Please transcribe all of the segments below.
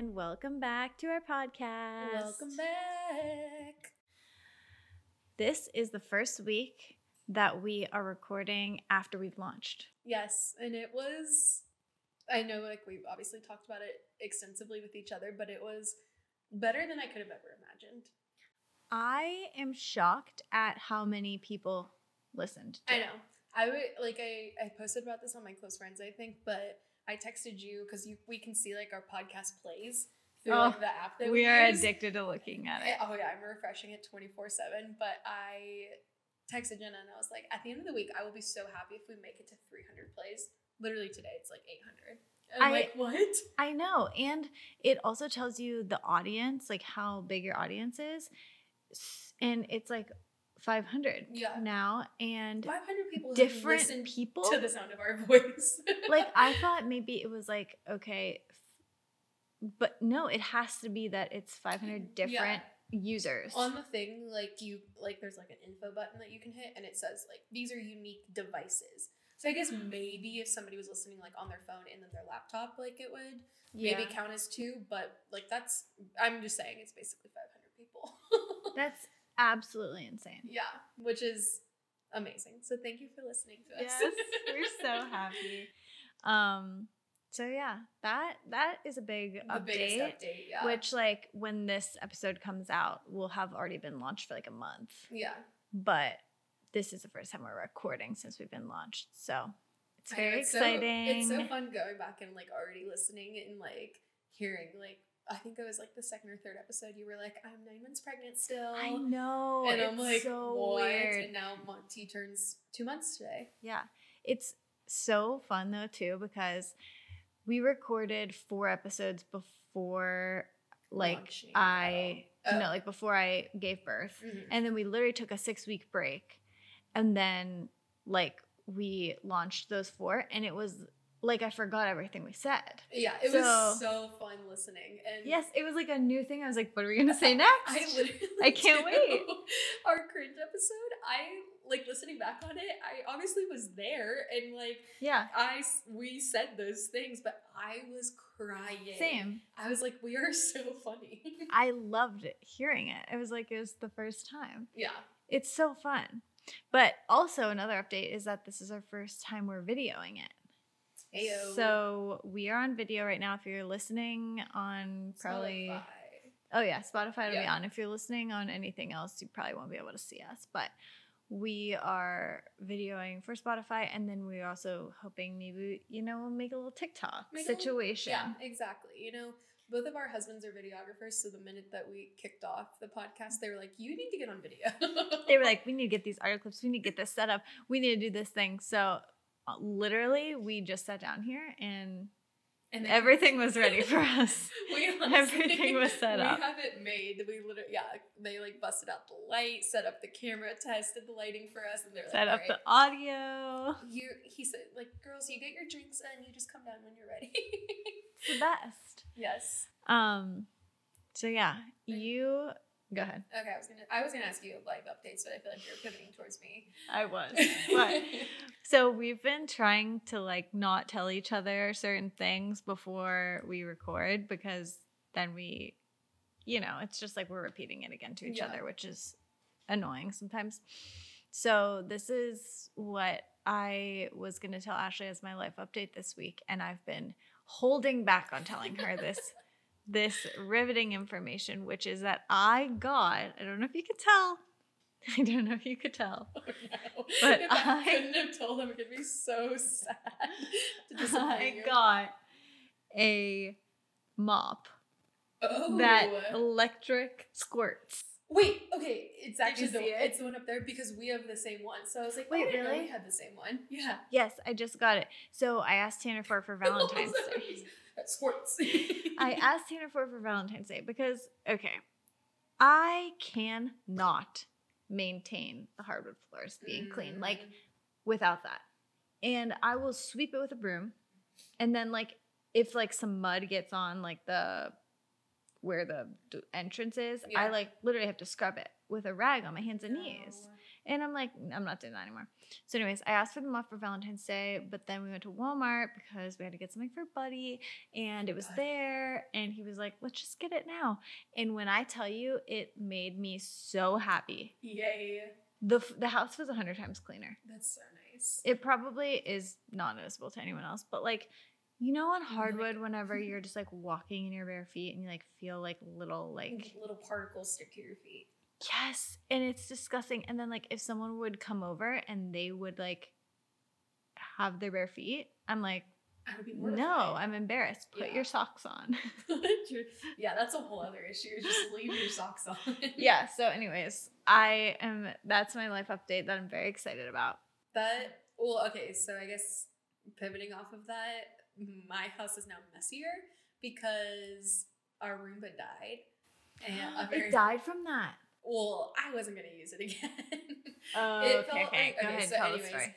and welcome back to our podcast. Welcome back. This is the first week that we are recording after we've launched. Yes, and it was, I know we've obviously talked about it extensively with each other, but it was better than I could have ever imagined. I am shocked at how many people listened to I know. I posted about this on my close friends, I think, but I texted you because we can see our podcast plays through the app that we are use. addicted to looking at it. Oh yeah, I'm refreshing it 24/7. But I texted Jenna and I was like, at the end of the week, I will be so happy if we make it to 300 plays. Literally today, it's 800. And I'm what? I know, and it also tells you the audience, how big your audience is, and it's 500 now, and 500 people different people to the sound of our voice. I thought maybe it was okay, but no, it has to be that it's 500 different users. On the thing, there's an info button that you can hit, and it says these are unique devices. So I guess maybe if somebody was listening on their phone and then their laptop, it would maybe count as 2, but I'm just saying it's basically 500 people. That's absolutely insane. Yeah, which is amazing. So thank you for listening to us. Yes, we're so happy. So yeah, that is a big update. Biggest update, yeah. Which when this episode comes out, will have already been launched for a month. Yeah. But this is the first time we're recording since we've been launched. So it's very exciting. It's so fun going back and already listening and hearing I think it was the second or third episode. You were like, "I'm 9 months pregnant still." I know, and I'm so "What?" weird. And now Monty turns 2 months today. Yeah, it's so fun though too because we recorded 4 episodes before before I gave birth, and then we literally took a 6-week break, and then we launched those 4, and it was. I forgot everything we said. Yeah, it was so fun listening. And yes, it was a new thing. I was what are we going to say next? I can't wait. Our cringe episode, listening back on it, I obviously was there and we said those things, but I was crying. Same. I was we are so funny. I loved it, hearing it. It was it was the first time. Yeah. It's so fun. But also another update is that this is our first time we're videoing it. Ayo. So we are on video right now. If you're listening on Spotify. Spotify will be on. If you're listening on anything else, you probably won't be able to see us. But we are videoing for Spotify, and then we're also hoping maybe we'll make a little TikTok situation. Yeah, exactly. Both of our husbands are videographers, so the minute that we kicked off the podcast, they were like, "You need to get on video." They were like, "We need to get these audio clips. We need to get this set up. We need to do this thing." So. Literally, we just sat down here and everything was ready for us. Everything was set up. We have it made. We literally, they busted out the light, set up the camera, tested the lighting for us, and they're set up the audio. He said, girls, you get your drinks and you just come down when you're ready. It's the best. Yes. So yeah, you. Go ahead. Okay, I was gonna ask you live updates, but I feel like you're pivoting towards me. I was. But so we've been trying to not tell each other certain things before we record because then we, it's just we're repeating it again to each other, which is annoying sometimes. So this is what I was gonna tell Ashley as my life update this week, and I've been holding back on telling her this riveting information, which is that I don't know if you could tell. I don't know if you could tell. Oh, no. But if I couldn't have told them, it could be so sad to disappoint you. I got a mop that electric squirts. Wait, okay, it's actually it's the one up there because we have the same one. So I was like, wait, really? We had the same one. Yeah. Yes, I just got it. So I asked Tanner for Valentine's Day. That squirts. I asked Tanner for Valentine's Day because, I cannot maintain the hardwood floors being clean, without that. And I will sweep it with a broom. And then, if, some mud gets on, where the entrance is, I, literally have to scrub it with a rag on my hands and knees. And I'm like, I'm not doing that anymore. So anyways, I asked for them off for Valentine's Day, but then we went to Walmart because we had to get something for Buddy, and it was there, and he was like, let's just get it now. And when I tell you, it made me so happy. Yay. The house was 100 times cleaner. That's so nice. It probably is not noticeable to anyone else, but like, you know, on hardwood, whenever you're just like walking in your bare feet and you like feel like little particles stick to your feet. Yes, and it's disgusting. And then like if someone would come over and they would like have their bare feet, I'm like, I would be mortified. No, I'm embarrassed. Put your socks on. Yeah, that's a whole other issue. Just leave your socks on. Yeah, so anyways, that's my life update that I'm very excited about. Okay, so I guess pivoting off of that, my house is now messier because our Roomba died. And it died from that? Well, I wasn't going to use it again. Okay. Go ahead, tell the story.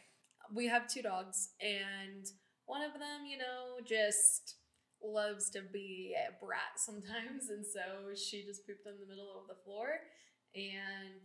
We have 2 dogs, and one of them, you know, just loves to be a brat sometimes, and so she just pooped on the middle of the floor, and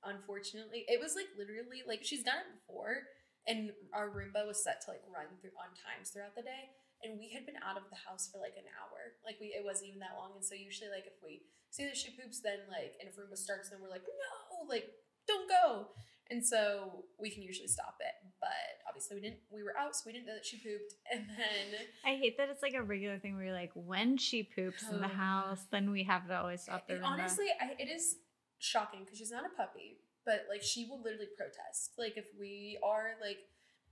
unfortunately, it was like literally, like she's done it before, and our Roomba was set to like run through on times throughout the day, and we had been out of the house for like an hour, like it wasn't even that long, and so usually like if we see that she poops, then like, and if Roomba starts, then we're like, no, like don't go. And so we can usually stop it, but obviously we were out, so we didn't know that she pooped. And then I hate that it's like a regular thing where you're like, when she poops in the house, then we have to always stop the Roomba. Honestly, it is shocking because she's not a puppy, but like she will literally protest. Like if we are like,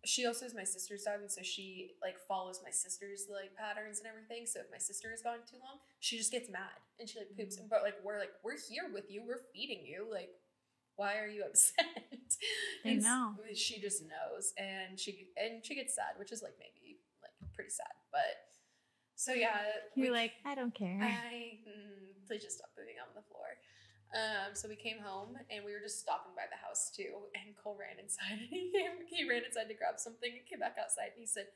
she also is my sister's dog, and so she like follows my sister's like patterns and everything. So if my sister has gone too long, she just gets mad and she like poops. But like we're here with you, we're feeding you, like why are you upset? I know. She just knows, and she gets sad, which is like maybe like pretty sad. But so yeah, you're like, I don't care. Please just stop pooping on the floor. So we came home and we were just stopping by the house too, and Cole ran inside. He ran inside to grab something and came back outside, and he said,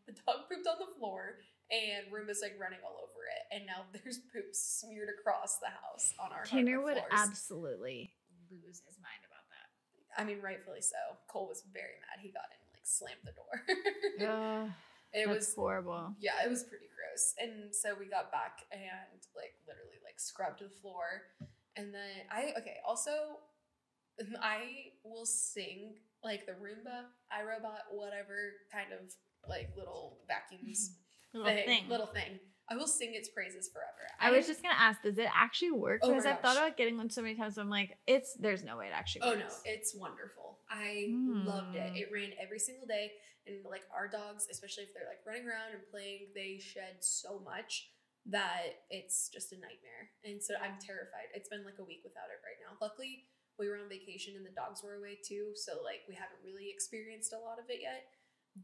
the dog pooped on the floor and Roomba's like running all over it, and now there's poop smeared across the house on our Tanner would floors. Absolutely lose his mind about that. I mean, rightfully so. Cole was very mad. He got in and like slammed the door. It was horrible. Yeah, it was pretty gross. And so we got back and like literally like scrubbed the floor. And then I will sing like the Roomba, iRobot, whatever kind of like little vacuums little thing. I will sing its praises forever. I was just gonna ask, does it actually work? Because I've thought about getting one so many times. So I'm like, there's no way it actually works. Oh no, it's wonderful. I loved it. It ran every single day, and like our dogs, especially if they're like running around and playing, they shed so much that it's just a nightmare. And so I'm terrified. It's been like a week without it right now. Luckily, we were on vacation and the dogs were away too, so like we haven't really experienced a lot of it yet.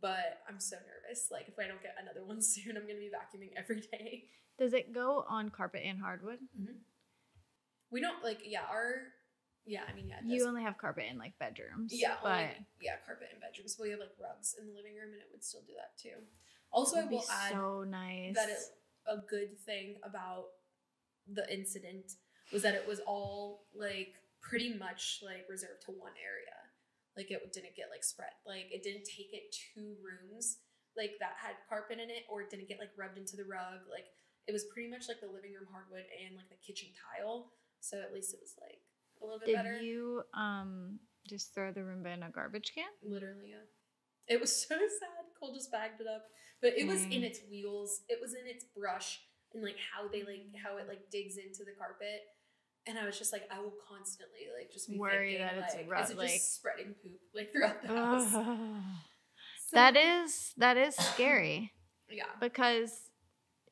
But I'm so nervous. Like, if I don't get another one soon, I'm going to be vacuuming every day. Does it go on carpet and hardwood? Mm-hmm. We don't, like, it does. You only have carpet in, like, bedrooms. Yeah, carpet in bedrooms. But we have, like, rugs in the living room, and it would still do that, too. Also, I will add so nice. that a good thing about the incident was that it was all, like, pretty much, like, reserved to one area. Like, it didn't get, like, spread. Like, it didn't take it 2 rooms, like, that had carpet in it, or it didn't get, like, rubbed into the rug. Like, it was pretty much, like, the living room hardwood and, like, the kitchen tile. So, at least it was, like, a little bit better. Did you just throw the Roomba in a garbage can? Literally, yeah. It was so sad. Cole just bagged it up. But it was in its wheels. It was in its brush. And, like, how it, digs into the carpet. And I was just like, I will constantly like just be worried thinking, that like, is it just spreading poop like throughout the house? So, that is scary. Yeah, because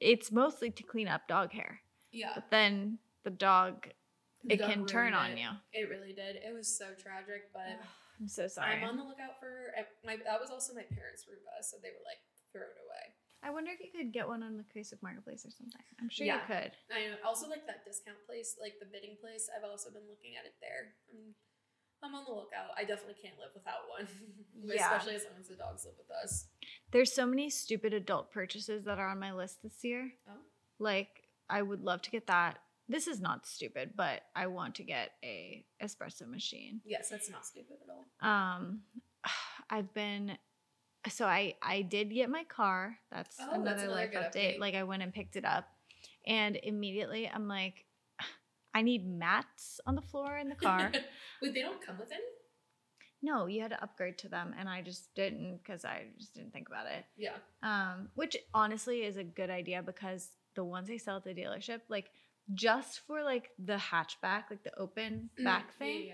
it's mostly to clean up dog hair. Yeah, but then the dog can turn on you. It really did. It was so tragic, but I'm so sorry. I'm on the lookout for that was also my parents' Roomba, so they were like, throw it away. I wonder if you could get one on the Facebook Marketplace or something. I'm sure you could. I know. Also, like that discount place, like the bidding place, I've also been looking at it there. I'm on the lookout. I definitely can't live without one. Especially as long as the dogs live with us. There's so many stupid adult purchases that are on my list this year. Oh. Like, I would love to get that. this is not stupid, but I want to get a espresso machine. Yes, that's not stupid at all. I did get my car. That's another life update. Like, I went and picked it up, and immediately I'm like, I need mats on the floor in the car. Wait, they don't come with any? No, you had to upgrade to them, and I just didn't because I just didn't think about it. Yeah. Which honestly is a good idea because the ones they sell at the dealership, like just for like the hatchback, like the open back thing,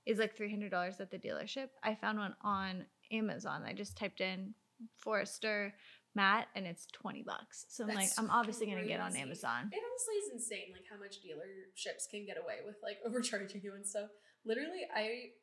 is like $300 at the dealership. I found one on Amazon. I just typed in Forester mat and it's $20. So I'm like, I'm obviously gonna get on Amazon. It honestly is insane, like how much dealerships can get away with like overcharging you and stuff. Literally,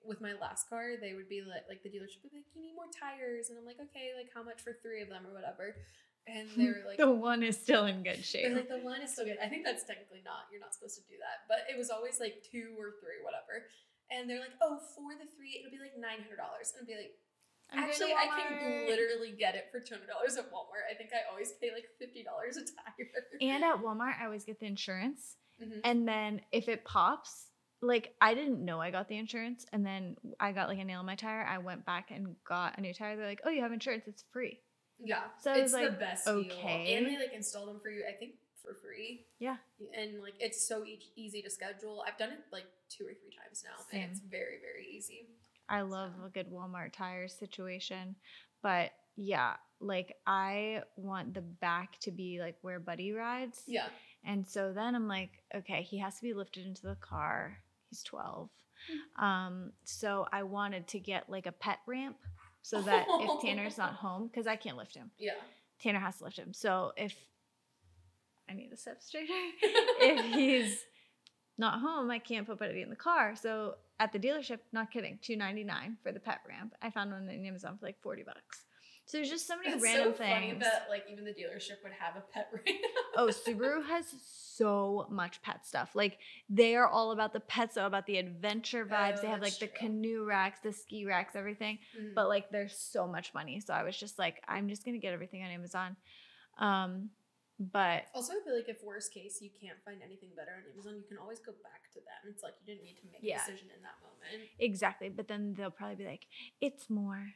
with my last car, they would be like the dealership would be like, you need more tires, and I'm like, okay, like how much for 3 of them or whatever. And they were like, the one is still in good shape. They're like, the one is still good. I think that's technically not. You're not supposed to do that, but it was always like 2 or 3, whatever. And they're like, oh, for the 3, it'll be like $900, and I'd be like, actually, I can literally get it for $200 at Walmart. I think I always pay like $50 a tire. And at Walmart, I always get the insurance. And then if it pops, like I didn't know I got the insurance. And then I got like a nail in my tire. I went back and got a new tire. They're like, oh, you have insurance. It's free. Yeah. So it's like, the best deal. And they like install them for you, I think, for free. Yeah. And like it's so easy to schedule. I've done it like 2 or 3 times now. Same. And it's very, very easy. I love a good Walmart tire situation. But yeah, like I want the back to be like where Buddy rides. Yeah. And so then I'm like, okay, he has to be lifted into the car. He's 12. So I wanted to get like a pet ramp so that if Tanner's not home, because I can't lift him. Yeah. Tanner has to lift him. So if I need to step straighter, if he's not home, I can't put Buddy in the car. So at the dealership, not kidding, $299 for the pet ramp. I found one on Amazon for like $40. So there's just so many random things. Funny that like even the dealership would have a pet ramp. Oh, Subaru has so much pet stuff. Like they are all about the pets, all about the adventure vibes. They have like the canoe racks, the ski racks, everything. But like there's so much money. So I was just like, I'm just gonna get everything on Amazon. But also, I feel like if worst case you can't find anything better on Amazon, you can always go back to them. It's like you didn't need to make a decision in that moment. Exactly. But then they'll probably be like, it's more.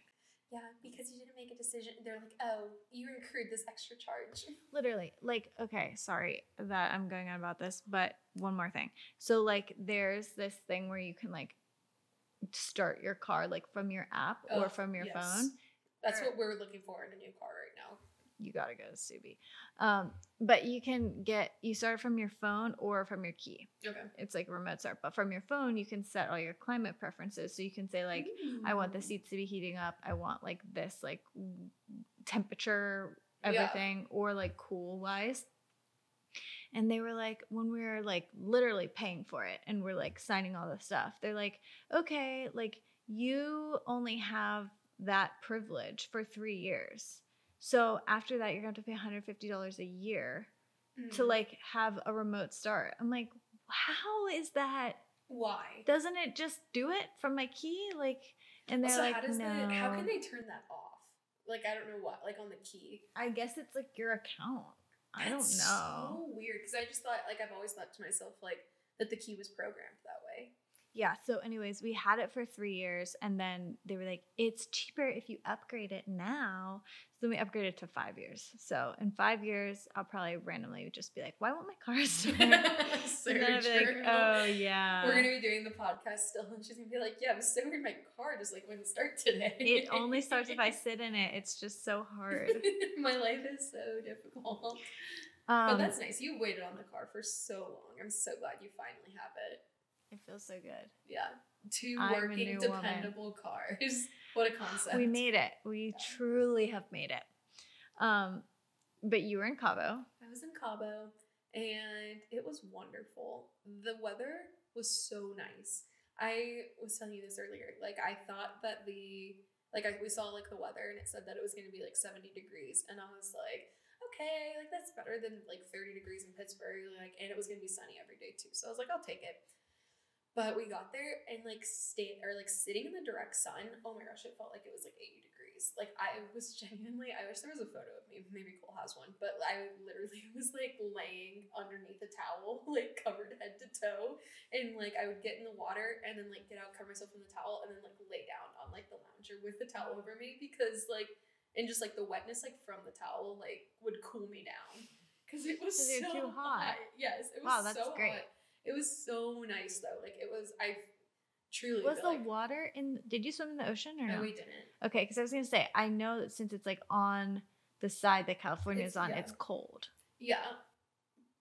Yeah, because you didn't make a decision. They're like, oh, you incurred this extra charge. Literally. Like, okay, sorry that I'm going on about this, but one more thing. So, like, there's this thing where you can, like, start your car, like, from your app or from your phone. That's what we're looking for in a new car right now. You gotta go to Subi. But you start from your phone or from your key. Okay. It's like a remote start. But from your phone, you can set all your climate preferences. So you can say like, I want the seats to be heating up. I want like this, like temperature, everything, or like cool wise. And they were like, when we were like literally paying for it and we're like signing all the stuff, they're like, okay, like you only have that privilege for 3 years. So after that, you're going to have to pay $150 a year to like have a remote start. I'm like, how is that? Why? Doesn't it just do it from my key? Like, and they're like, no. How can they turn that off? Like, I don't know what, like on the key. I guess it's like your account. I don't know. So weird. Because I just thought, like, I've always thought to myself, like, that the key was programmed that way. Yeah. So anyways, we had it for 3 years and then they were like, it's cheaper if you upgrade it now. So then we upgraded to 5 years. So in 5 years, I'll probably randomly just be like, why won't my car start? And then I'll be like, oh yeah. We're going to be doing the podcast still. And she's going to be like, yeah, it was so weird. My car just like wouldn't start today. It only starts if I sit in it. It's just so hard. My life is so difficult. But that's nice. You waited on the car for so long. I'm so glad you finally have it. It feels so good. Yeah. 2 working, dependable cars. What a concept. We made it. We truly have made it. But you were in Cabo. I was in Cabo, and it was wonderful. The weather was so nice. I was telling you this earlier. Like, I thought that we saw, like, the weather, and it said that it was going to be, like, 70 degrees. And I was like, okay, like, that's better than, like, 30 degrees in Pittsburgh. Like, and it was going to be sunny every day, too. So I was like, I'll take it. But we got there and like sitting in the direct sun. Oh my gosh, it felt like it was like 80 degrees. Like I was genuinely, I wish there was a photo of me. Maybe Cole has one, but I literally was like laying underneath a towel, like covered head to toe. And like I would get in the water and then like get out, cover myself in the towel, and then like lay down on like the lounger with the towel over me because like, and just like the wetness like from the towel like would cool me down because it was so too hot. Yes, it was wow, that's so great. hot. It was so nice though. Like it was, I truly was the like, water in? Did you swim in the ocean or no? No, we didn't. Okay, because I was gonna say I know that since it's like on the side that California is on, it's cold. Yeah.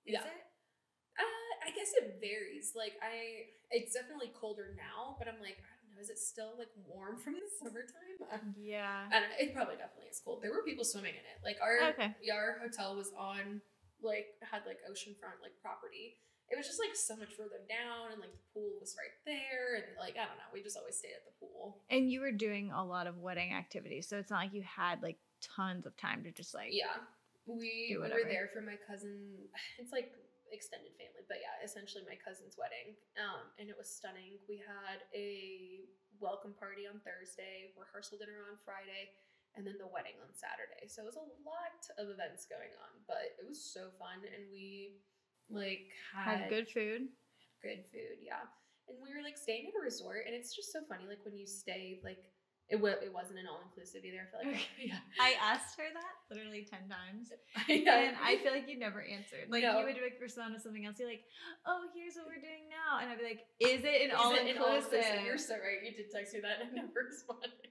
Is it? I guess it varies. Like it's definitely colder now, but I'm like, I don't know, is it still like warm from the summertime? Yeah. I don't know. It probably definitely is cold. There were people swimming in it. Like our hotel was on had like oceanfront like property. It was just like so much further down, and like the pool was right there, and like I don't know, we just always stayed at the pool. And you were doing a lot of wedding activities, so it's not like you had like tons of time to just like we were there for my cousin. It's like extended family, but yeah, essentially my cousin's wedding, and it was stunning. We had a welcome party on Thursday, rehearsal dinner on Friday, and then the wedding on Saturday. So it was a lot of events going on, but it was so fun, and we like had good food. Yeah. And we were like staying at a resort, and it's just so funny, like when you stay, like it wasn't an all-inclusive either. I feel like I asked her that literally 10 times, and I feel like you never answered. Like you would like respond to something else. You're like, "Oh, here's what we're doing now," and I'd be like, "Is it an all-inclusive?" You're so right. You did text me that, and I never responded.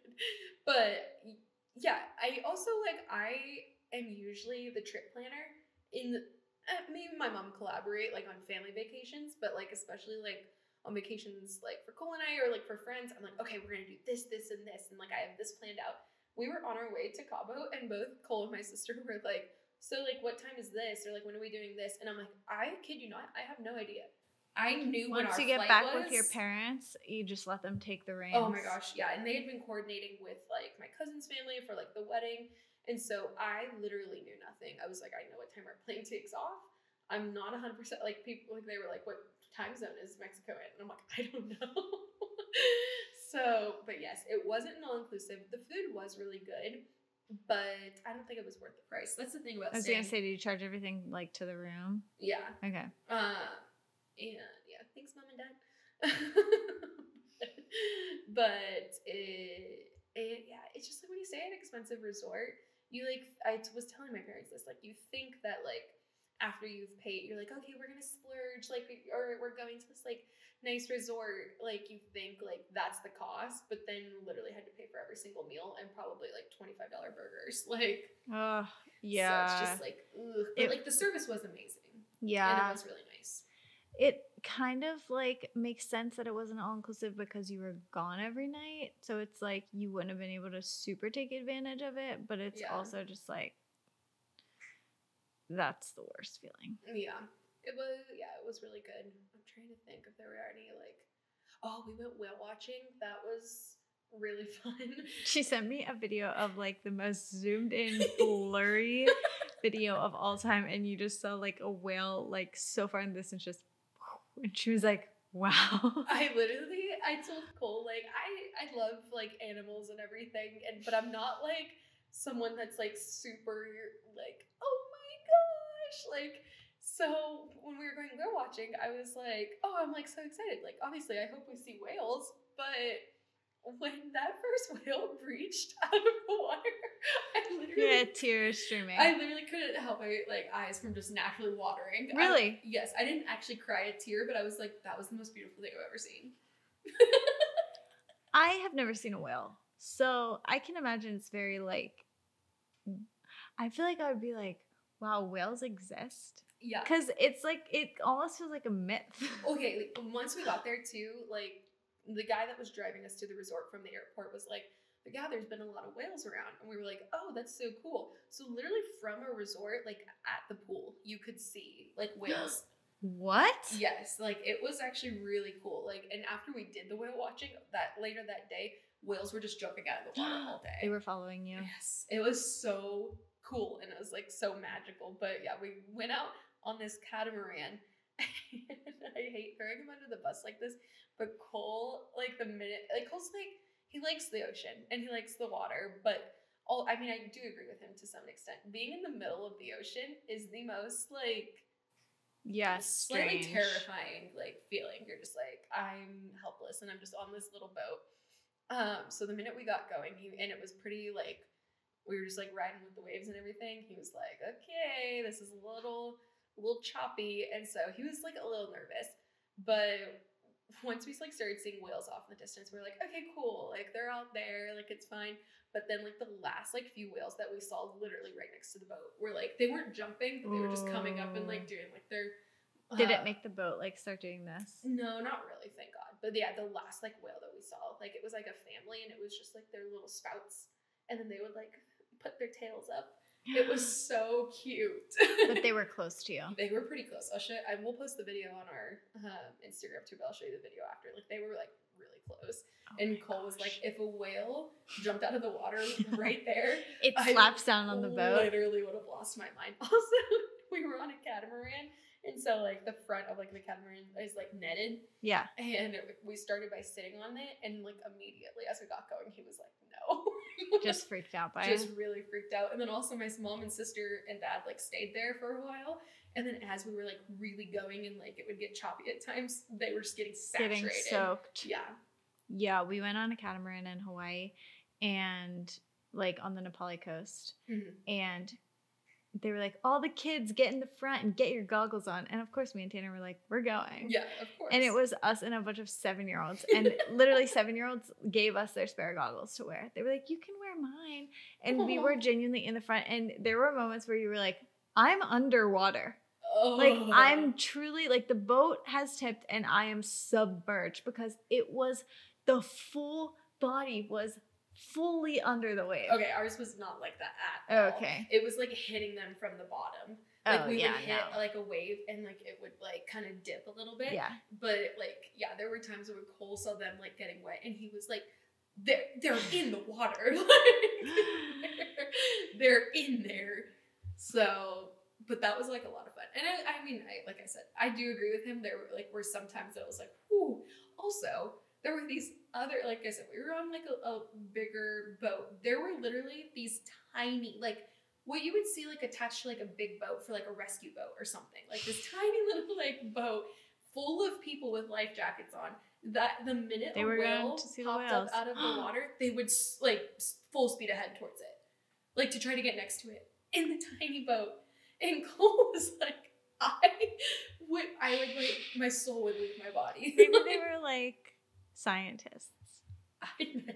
But yeah, I also like I am usually the trip planner in. Me and my mom collaborate like on family vacations, but like especially like on vacations like for Cole and I or like for friends, I'm like, okay, we're gonna do this, this, and this, and like I have this planned out. We were on our way to Cabo, and both Cole and my sister were like, so like what time is this, or like when are we doing this? And I'm like, I kid you not, I have no idea. I knew once you get back with your parents, you just let them take the reins. Oh my gosh, yeah, and they had been coordinating with like my cousin's family for like the wedding. And so I literally knew nothing. I was like, I know what time our plane takes off. I'm not 100% like people, like they were like, what time zone is Mexico in? And I'm like, I don't know. So, but yes, it wasn't an all-inclusive. The food was really good, but I don't think it was worth the price. That's the thing about I was going to say, did you charge everything like to the room? Yeah. Okay. And yeah, thanks mom and dad. But it's just like when you stay at an expensive resort, you like, I was telling my parents this, like you think that like after you've paid, you're like, okay, we're gonna splurge, like, or we're going to this like nice resort, like you think like that's the cost, but then literally had to pay for every single meal and probably like $25 burgers, like. Yeah. So it's just like, ugh. But like the service was amazing. Yeah. And it was really nice. It kind of like makes sense that it wasn't all inclusive because you were gone every night. So it's like you wouldn't have been able to super take advantage of it, but it's also just like that's the worst feeling. Yeah. It was really good. I'm trying to think if there were any like, we went whale watching. That was really fun. She sent me a video of like the most zoomed in blurry video of all time, and you just saw like a whale like so far in the distance, just, and she was like, wow. I told Cole like I love like animals and everything, but I'm not like someone that's like super like, oh my gosh, like. So when we were going whale watching, I was like, oh, I'm like so excited. Like obviously I hope we see whales, but when that first whale breached out of the water, I literally tears streaming. I literally couldn't help my like eyes from just naturally watering. Really? Yes, I didn't actually cry a tear, but I was like, that was the most beautiful thing I've ever seen. I have never seen a whale, so I can imagine it's very like. I feel like I would be like, wow, whales exist. Yeah, because it's like it almost feels like a myth. Okay, like, once we got there too, like. The guy that was driving us to the resort from the airport was like, yeah, there's been a lot of whales around. And we were like, oh, that's so cool. So literally from a resort, like at the pool, you could see like whales. What? Yes. Like it was actually really cool. Like, and after we did the whale watching later that day, whales were just jumping out of the water all day. They were following you. Yes. It was so cool. And it was like so magical. But yeah, we went out on this catamaran. I hate throwing him under the bus like this, but Cole, like the minute, like Cole's like, he likes the ocean and he likes the water, but I mean, I do agree with him to some extent. Being in the middle of the ocean is the most like, slightly terrifying like feeling. You're just like, I'm helpless and I'm just on this little boat. So the minute we got going, and it was pretty like, we were just like riding with the waves and everything. He was like, okay, this is a little choppy. And so he was like a little nervous, but once we like started seeing whales off in the distance, we were like, okay, cool. Like they're out there, like it's fine. But then like the last like few whales that we saw literally right next to the boat were like, they weren't jumping, but they were just coming up and like doing like their, did it make the boat like start doing this? No, not really, thank God. But yeah, the last like whale that we saw, like it was like a family and it was just like their little spouts. And then they would like put their tails up. It was so cute. But they were close to you. They were pretty close. I will post the video on our Instagram too, but I'll show you the video after. Like they were like really close. Oh and Cole was like, if a whale jumped out of the water right there, it slaps down on the boat. Literally would have lost my mind. Also, we were on a catamaran. And so, like, the front of, like, the catamaran is, like, netted. Yeah. And we started by sitting on it. And, like, immediately as we got going, he was like, no. Just freaked out by it? Just really freaked out. And then also my mom and sister and dad, like, stayed there for a while. And then as we were, like, really going and, like, it would get choppy at times, they were just getting saturated. Getting soaked. Yeah. Yeah, we went on a catamaran in Hawaii and, like, on the Nepali coast. Mm-hmm. And they were like, all the kids get in the front and get your goggles on. And of course, me and Tanner were like, we're going. Yeah, of course. And it was us and a bunch of 7-year-olds. And literally 7-year-olds gave us their spare goggles to wear. They were like, you can wear mine. And we were genuinely in the front. And there were moments where you were like, I'm underwater. Oh. Like, I'm truly, like, the boat has tipped and I am submerged because it was, the full body was fully under the wave. Okay, ours was not like that at all. Okay. It was like hitting them from the bottom. Like we would hit like a wave and like it would like kind of dip a little bit. Yeah. But like, yeah, there were times where Cole saw them like getting wet and he was like, they're in the water. they're in there. So, but that was like a lot of fun. And I mean, like I said, I do agree with him. There were some times that I was like, ooh. Also, there were these other, like I said, we were on like a bigger boat. There were literally these tiny, like what you would see like attached to like a big boat for like a rescue boat or something. Like this tiny little like boat full of people with life jackets on. That the minute a whale popped up out of the water, they would like full speed ahead towards it. Like to try to get next to it in the tiny boat. And Cole was like, I would like, my soul would leave my body. Maybe they were like scientists. I don't know.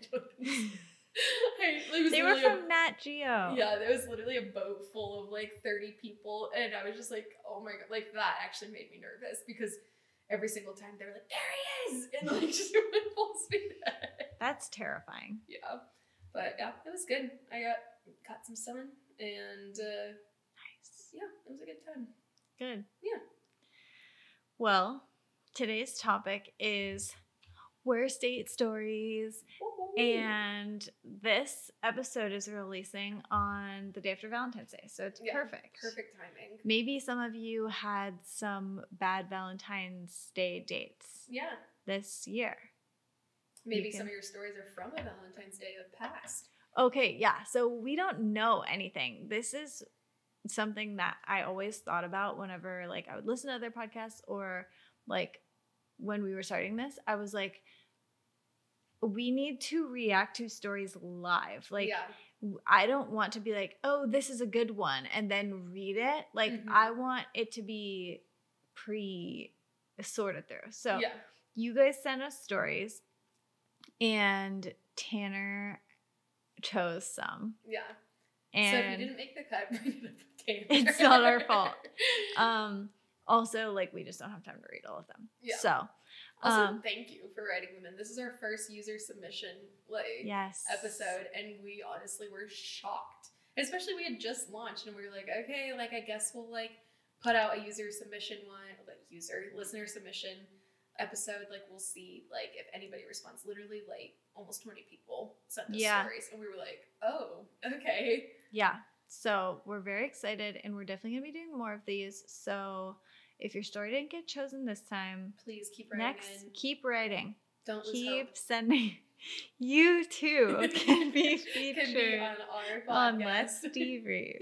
They were from Nat Geo. Yeah, there was literally a boat full of like 30 people, and I was just like, oh my god, like that actually made me nervous because every single time they were like, there he is, and like just went full speed ahead. That's terrifying. Yeah, but yeah, it was good. I got some sun, and nice. Yeah, it was a good time. Good. Yeah. Well, today's topic is worst date stories. Ooh. And this episode is releasing on the day after Valentine's Day, so it's perfect. Perfect timing. Maybe some of you had some bad Valentine's Day dates. Yeah. This year. Maybe some of your stories are from a Valentine's Day of past. Okay, yeah. So we don't know anything. This is something that I always thought about whenever like I would listen to other podcasts or like when we were starting this. I was like, we need to react to stories live. Like, I don't want to be like, oh, this is a good one, and then read it. Like, I want it to be sorted through. So you guys sent us stories, and Tanner chose some. Yeah. And so if you didn't make the cut, bring it up with Tanner. It's not our fault. Also, like, we just don't have time to read all of them. Yeah. So. Also, thank you for writing them in. This is our first user submission episode, and we honestly were shocked. Especially we had just launched, and we were like, okay, like I guess we'll like put out a listener submission episode. Like we'll see like if anybody responds. Literally, like almost 20 people sent us stories, and we were like, oh, okay. Yeah. So we're very excited, and we're definitely gonna be doing more of these. So If your story didn't get chosen this time, please keep writing in. Keep writing. Don't lose keep hope. Sending. You too can be featured can be on our podcast. On Let's Debrief.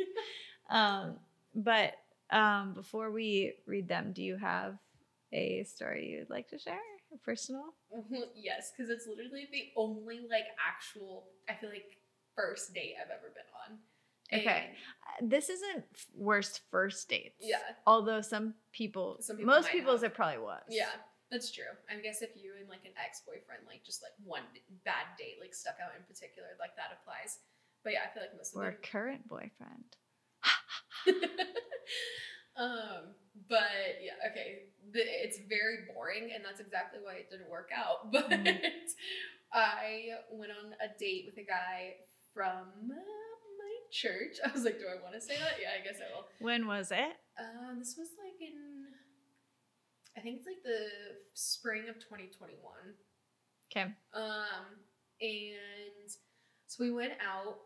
But before we read them, do you have a story you'd like to share? A personal? Yes, because it's literally the only like actual, I feel like, first date I've ever been on. Okay. This isn't worst first dates. Yeah. Although most people's it probably was. Yeah, that's true. I guess if you and like an ex-boyfriend, like just like one bad date like stuck out in particular, like that applies. But yeah, I feel like most of them. Or a current boyfriend. But yeah, okay. It's very boring, and that's exactly why it didn't work out. But I went on a date with a guy from my church. I was like, do I want to say that? Yeah, I guess I will. When was it? This was like I think it's like the spring of 2021. Okay. And so we went out.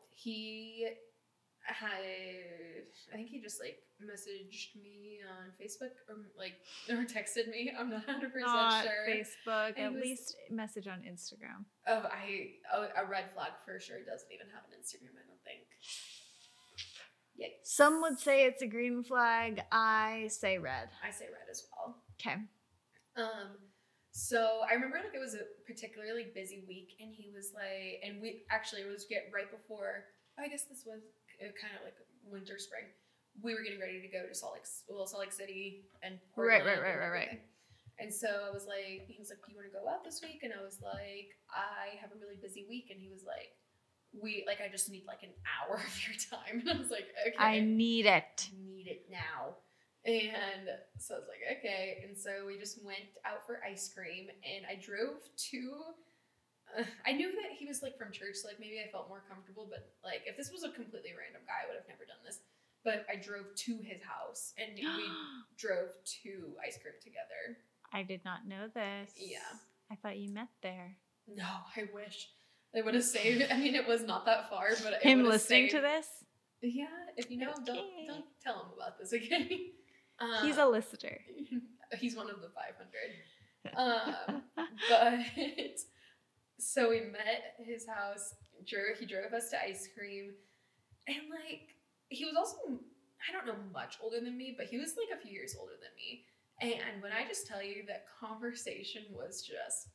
I think he just like messaged me on Facebook or texted me. I'm not 100% sure. Facebook. At least message on Instagram. A red flag for sure. Doesn't even have an Instagram, I don't think. Yikes. Some would say it's a green flag. I say red. I say red as well. Okay. So I remember like it was a particularly busy week, and he was like, and it was right before. I guess this was kind of like winter, spring. We were getting ready to go to Salt Lake City and Portland. Right. And so I was like, he was like, do you want to go out this week? And I was like, I have a really busy week. And he was like, I just need like an hour of your time. And I was like, okay. I need it. I need it now. And so I was like, okay. And so we just went out for ice cream, and I drove to, I knew that he was like from church, so like maybe I felt more comfortable, but like if this was a completely random guy, I would have never done this. But I drove to his house, and we drove to ice cream together. I did not know this. Yeah. I thought you met there. No, I wish. They would have saved. I mean, it was not that far, but him listening to this. Yeah, if you know, don't tell him about this, okay? He's a listener. He's one of the 500. But so we met at his house. He drove us to ice cream, and like he was also, I don't know, much older than me, but he was like a few years older than me. And when I just tell you that conversation was just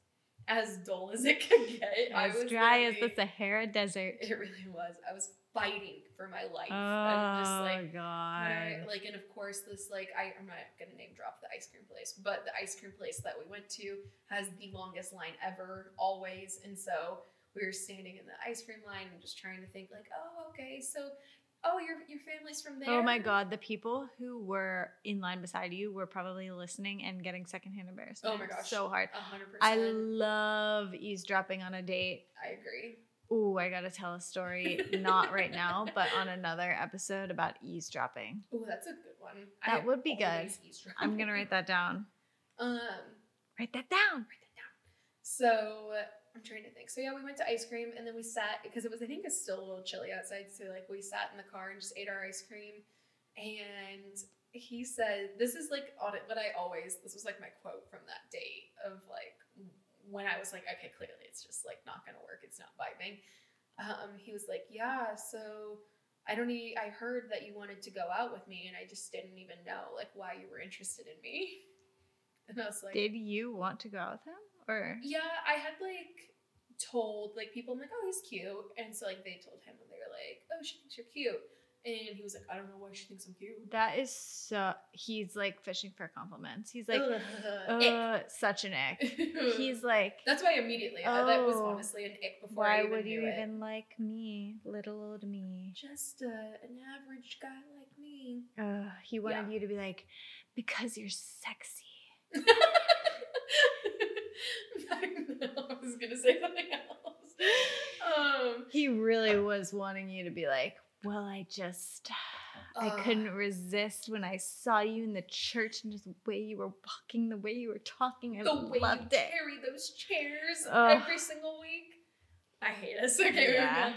as dull as it could get, as dry as the Sahara Desert. It really was. I was fighting for my life. Oh, God. And of course, this, I'm not going to name drop the ice cream place, but the ice cream place that we went to has the longest line ever, always. And so we were standing in the ice cream line and just trying to think, okay, so, your family's from there? Oh, my God. The people who were in line beside you were probably listening and getting secondhand embarrassment. Oh, my gosh. So hard. 100%. I love eavesdropping on a date. I agree. Ooh, I gotta tell a story, not right now, but on another episode about eavesdropping. Ooh, that's a good one. That would be good. I'm gonna write that down. Write that down. So I'm trying to think. So yeah, we went to ice cream, and then we sat, because it was, I think it's still a little chilly outside. So we sat in the car and just ate our ice cream. And he said, this is like this was like my quote from that date of like, when I was like, okay, clearly it's just like not gonna work. It's not vibing. He was like, yeah, so I heard that you wanted to go out with me, and I just didn't even know like why you were interested in me. And I was like, did you want to go out with him? Or yeah, I had like told like people, I'm like, oh, he's cute, and so like they told him, and they were like, oh, she thinks you're cute. And he was like, I don't know why she thinks I'm cute. That is he's like fishing for compliments. He's like, such an ick. He's like, that's why immediately, that was honestly an ick before I even knew it. Why would you even like me, little old me? Just an average guy like me. He wanted you to be like, because you're sexy. I was going to say something else. He really was wanting you to be like, well, I couldn't resist when I saw you in the church, and just the way you were walking, the way you were talking. I loved it. Carry those chairs every single week. I hate us. Okay, yeah.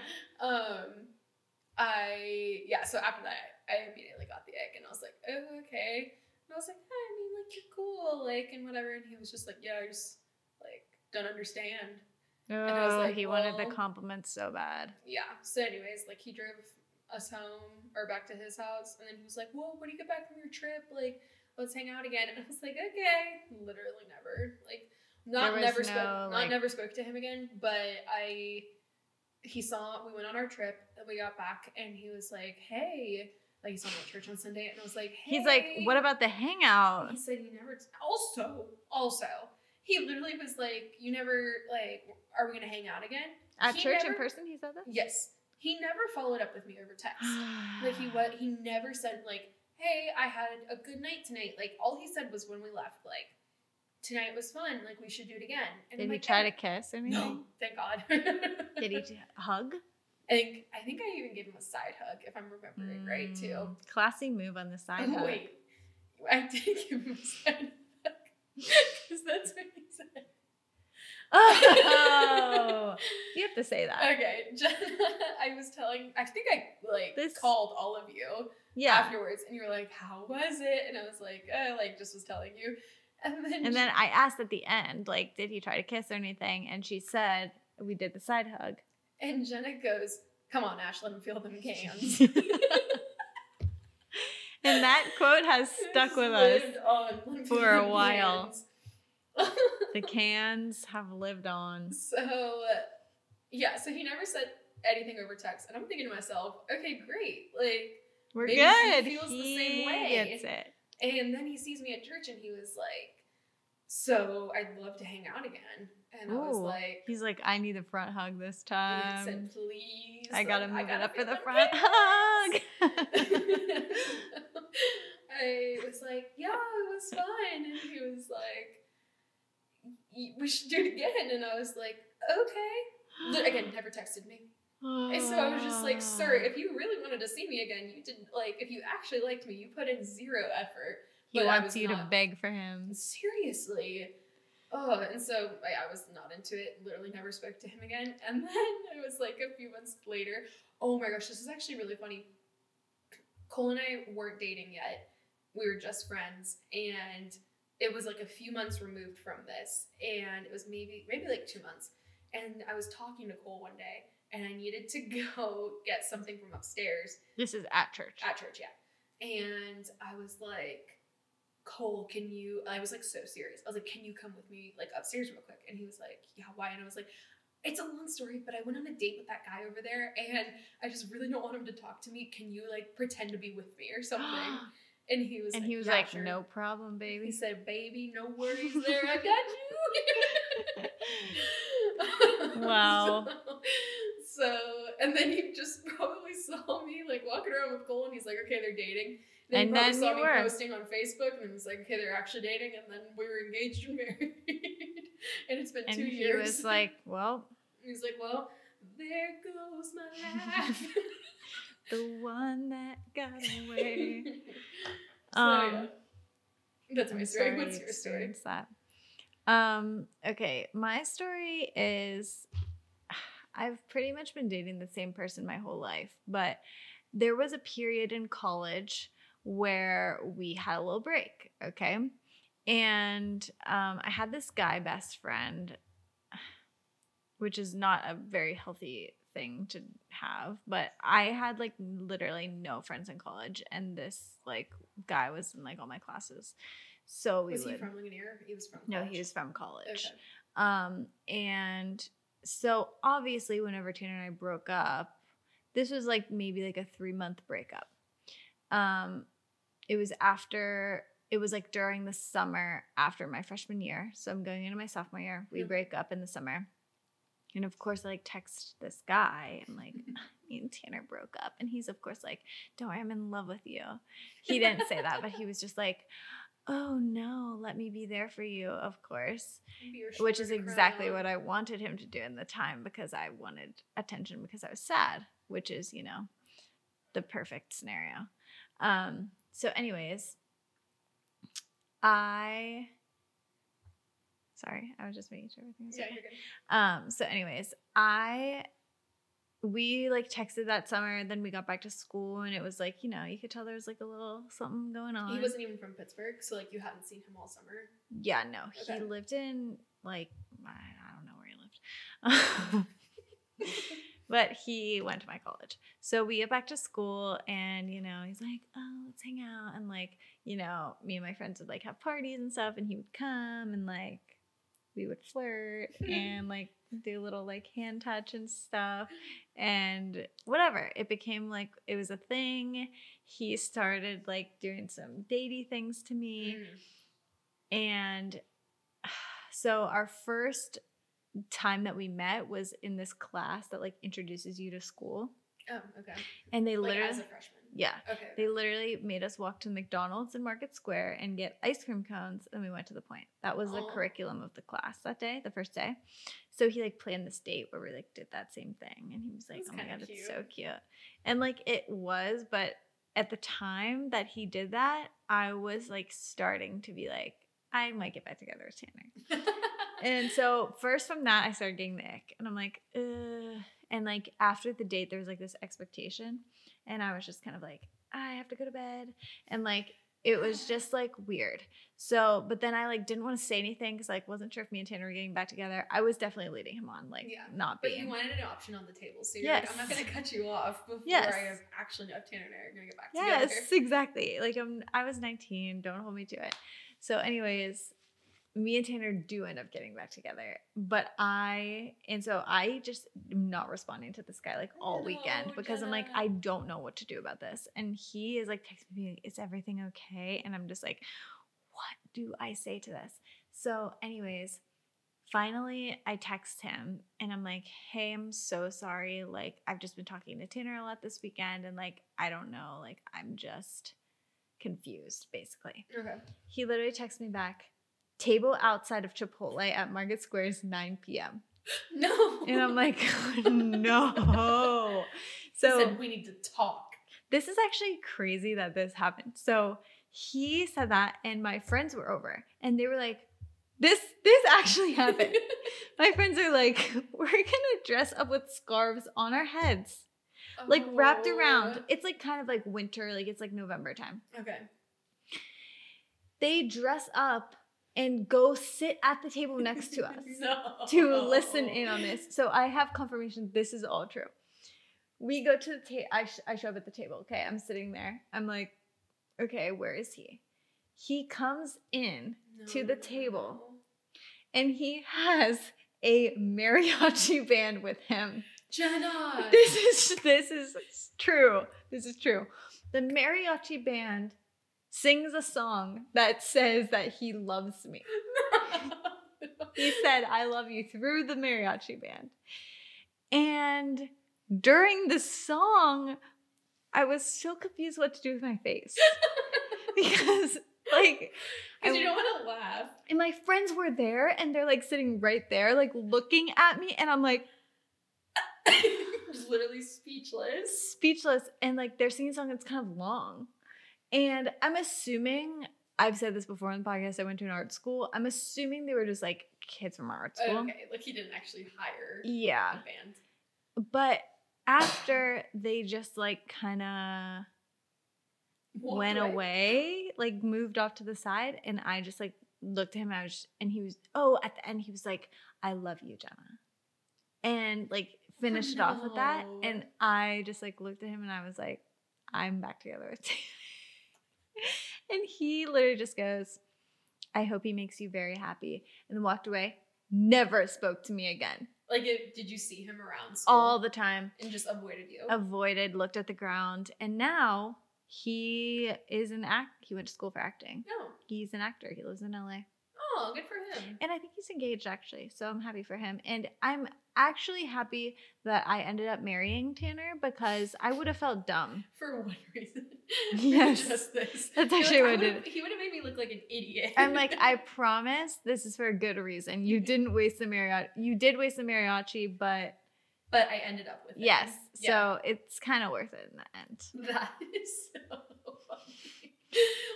So after that, I immediately got the ick, and I was like, oh, okay. And I was like, I mean, like, you're cool, like, and whatever. And he was just like, yeah, I just, like, don't understand. And I was like, he wanted the compliments so bad. Yeah. So anyways, like, he drove us home, or back to his house, and then he was like, well, when you get back from your trip, like, let's hang out again. And I was like, okay. Literally never. Like, never spoke to him again, but we went on our trip, and we got back, and he was like, hey, like, he saw me at church on Sunday, and I was like, hey. He's like, what about the hangout? He said he never, also, he literally was like, you never, like, are we going to hang out again? At church in person, he said that? Yes. He never followed up with me over text. Like, he never said, like, hey, I had a good night tonight. Like, all he said was when we left, like, tonight was fun. Like, we should do it again. And did he try to kiss or anything? No, thank God. Did he hug? I think I even gave him a side hug, if I'm remembering right, too. Classy move on the side hug. Wait. I did give him a side hug. Because that's what he said. Oh, you have to say that. Okay. I think I called all of you afterwards, and you were like, how was it? And I was like, just was telling you. And then I asked at the end, like, did he try to kiss or anything? And she said, we did the side hug. And Jenna goes, come on, Ash, let him feel them cans. And that quote has stuck with us for a while. Cans. The cans have lived on. So, yeah, so he never said anything over text. And I'm thinking to myself, okay, great. Like, we're good. He feels the same way. Gets it. And then he sees me at church, and he was like, so I'd love to hang out again. And I was like... He's like, I need a front hug this time. He said, please. I gotta move it up for the front hug. I was like, yeah, it was fun. And he was like, we should do it again. And I was like, okay. Again, never texted me. And so I was just like, sir, if you really wanted to see me again, you didn't, like, if you actually liked me, you put in zero effort. He wants you to beg for him. Seriously. Oh, and so I was not into it, literally never spoke to him again. And then it was like a few months later. Oh my gosh, this is actually really funny. Cole and I weren't dating yet. We were just friends. And it was like a few months removed from this. And it was maybe like 2 months. And I was talking to Cole one day, and I needed to go get something from upstairs. This is at church. At church, yeah. And I was like, Cole, I was like so serious. I was like, can you come with me like upstairs real quick? And he was like, yeah, why? And I was like, it's a long story, but I went on a date with that guy over there, and I just really don't want him to talk to me. Can you like pretend to be with me or something? And he was yeah, like, sure. No problem, baby. He said, baby, no worries there. I got you. Wow. So, and then he just probably saw me like walking around with Cole, and he's like, okay, they're dating. And then saw me posting on Facebook, and he was like, okay, they're actually dating, and then we were engaged and married. And it's been 2 years. And he was like, well. He's like, well, there goes my life. The one that got away. Yeah. That's my story. What's your story? That. Okay, my story is, I've pretty much been dating the same person my whole life, but there was a period in college where we had a little break, okay? And I had this guy best friend, which is not a very healthy thing to have, but I had like literally no friends in college, and this like guy was in like all my classes. So was he from Ligonier? He was from college. No, he was from college. Okay. And so obviously whenever Tanner and I broke up, this was like maybe like a 3-month breakup. It was like during the summer after my freshman year. So I'm going into my sophomore year. We break up in the summer. And of course, I like text this guy. I'm like, me and Tanner broke up. And he's of course like, don't worry, I'm in love with you. He didn't say that, but he was just like, oh no, let me be there for you, of course. Which is exactly what I wanted him to do in the time, because I wanted attention because I was sad, which is, you know, the perfect scenario. So anyways, sorry, I was just making sure everything was okay. Yeah, you're good. So anyways, I we like texted that summer. Then we got back to school, and it was like, you know, you could tell there was like a little something going on. He wasn't even from Pittsburgh, so like you hadn't seen him all summer. Yeah, no, Okay. he lived in like I don't know where he lived, but he went to my college. So we get back to school, and you know, he's like, "Oh, let's hang out," and like, you know, me and my friends would like have parties and stuff, and he would come, and like we would flirt and like do a little like hand touch and stuff, and whatever. It became like it was a thing. He started like doing some datey things to me. And so our first time that we met was in this class that like introduces you to school. Oh, okay. And they like literally, as a freshman. Yeah. Okay. They literally made us walk to McDonald's in Market Square and get ice cream cones, and we went to the Point. That was the curriculum of the class that day, the first day. So he like planned this date where we like did that same thing, and he was like, "Oh my god, it's so cute," and like it was, but at the time that he did that, I was like starting to be like, I might get back together with Tanner. And so first from that, I started getting the ick, and I'm like, ugh. And like after the date, there was like this expectation, and I was just kind of like, I have to go to bed, and like it was just like weird. So, but then I like didn't want to say anything because like wasn't sure if me and Tanner were getting back together. I was definitely leading him on, like not being. But you wanted an option on the table, so you're like, I'm not gonna cut you off before I actually know if Tanner and I are gonna get back together. Yes, exactly. Like I was 19. Don't hold me to it. So, anyways, me and Tanner do end up getting back together, but I just am not responding to this guy like all weekend because I'm like, I don't know what to do about this. And he is like texting me, like, is everything okay? And I'm just like, what do I say to this? So anyways, finally I text him and I'm like, hey, I'm so sorry. Like I've just been talking to Tanner a lot this weekend and like, I don't know, like I'm just confused basically. Okay. He literally texts me back, table outside of Chipotle at Market Square's 9 p.m. No. And I'm like, no. So he said we need to talk. This is actually crazy that this happened. So he said that, and my friends were over, and they were like, this actually happened. My friends are like, we're gonna dress up with scarves on our heads, like wrapped around. It's like kind of like winter, like it's like November time. Okay. They dress up and go sit at the table next to us to listen in on this. So I have confirmation this is all true. We go to the table. I show up at the table. Okay, I'm sitting there. I'm like, okay, where is he? He comes in to the table, and he has a mariachi band with him. Jenna, this is true. This is true. The mariachi band sings a song that says that he loves me. He said, I love you through the mariachi band. And during the song, I was so confused what to do with my face. Because, like... Because you don't want to laugh. And my friends were there, and they're, like, sitting right there, like, looking at me, and I'm like... Just literally speechless. Speechless. And, like, they're singing a song that's kind of long. And I'm assuming... I've said this before on the podcast, I went to an art school. I'm assuming they were just, like, kids from art school. Okay, like he didn't actually hire a band. But after they just like kind of went away, like moved off to the side, and I just like looked at him, and he was at the end he was like, I love you, Jenna, and like finished it off with that, and I just like looked at him and I was like, I'm back together with Taylor. And he literally just goes, I hope he makes you very happy, and then walked away. Never spoke to me again. Like, did you see him around school? All the time. And just avoided you? Avoided, looked at the ground. And now he is he went to school for acting. No. He's an actor. He lives in LA. Oh, good for him. And I think he's engaged, actually. So I'm happy for him. And I'm actually happy that I ended up marrying Tanner because I would have felt dumb. For what reason? Yes. Just this. That's actually what I did. He would have made me look like an idiot. I'm like, I promise this is for a good reason. You didn't waste the mariachi. You did waste the mariachi, but I ended up with it. Yes. Yeah. So it's kind of worth it in the end. That is so funny.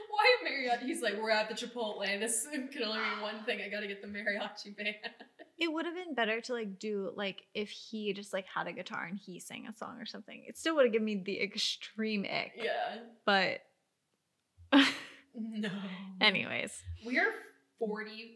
Why mariachi? He's like, we're at the Chipotle. This can only mean one thing. I got to get the mariachi band. It would have been better to like do like if he just like had a guitar and he sang a song or something. It still would have given me the extreme ick. Yeah. But no. Anyways. We are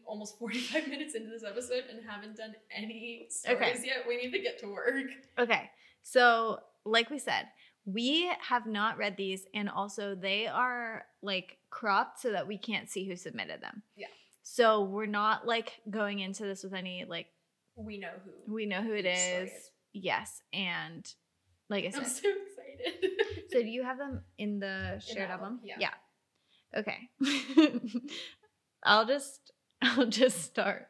almost 45 minutes into this episode and haven't done any stories yet. We need to get to work. Okay. So, like we said, we have not read these, and also they are like cropped so that we can't see who submitted them. Yeah. So we're not like going into this with any like we know who it is. Yes, and like I said, I'm so excited. So do you have them in the shared album? Yeah. Okay. I'll just start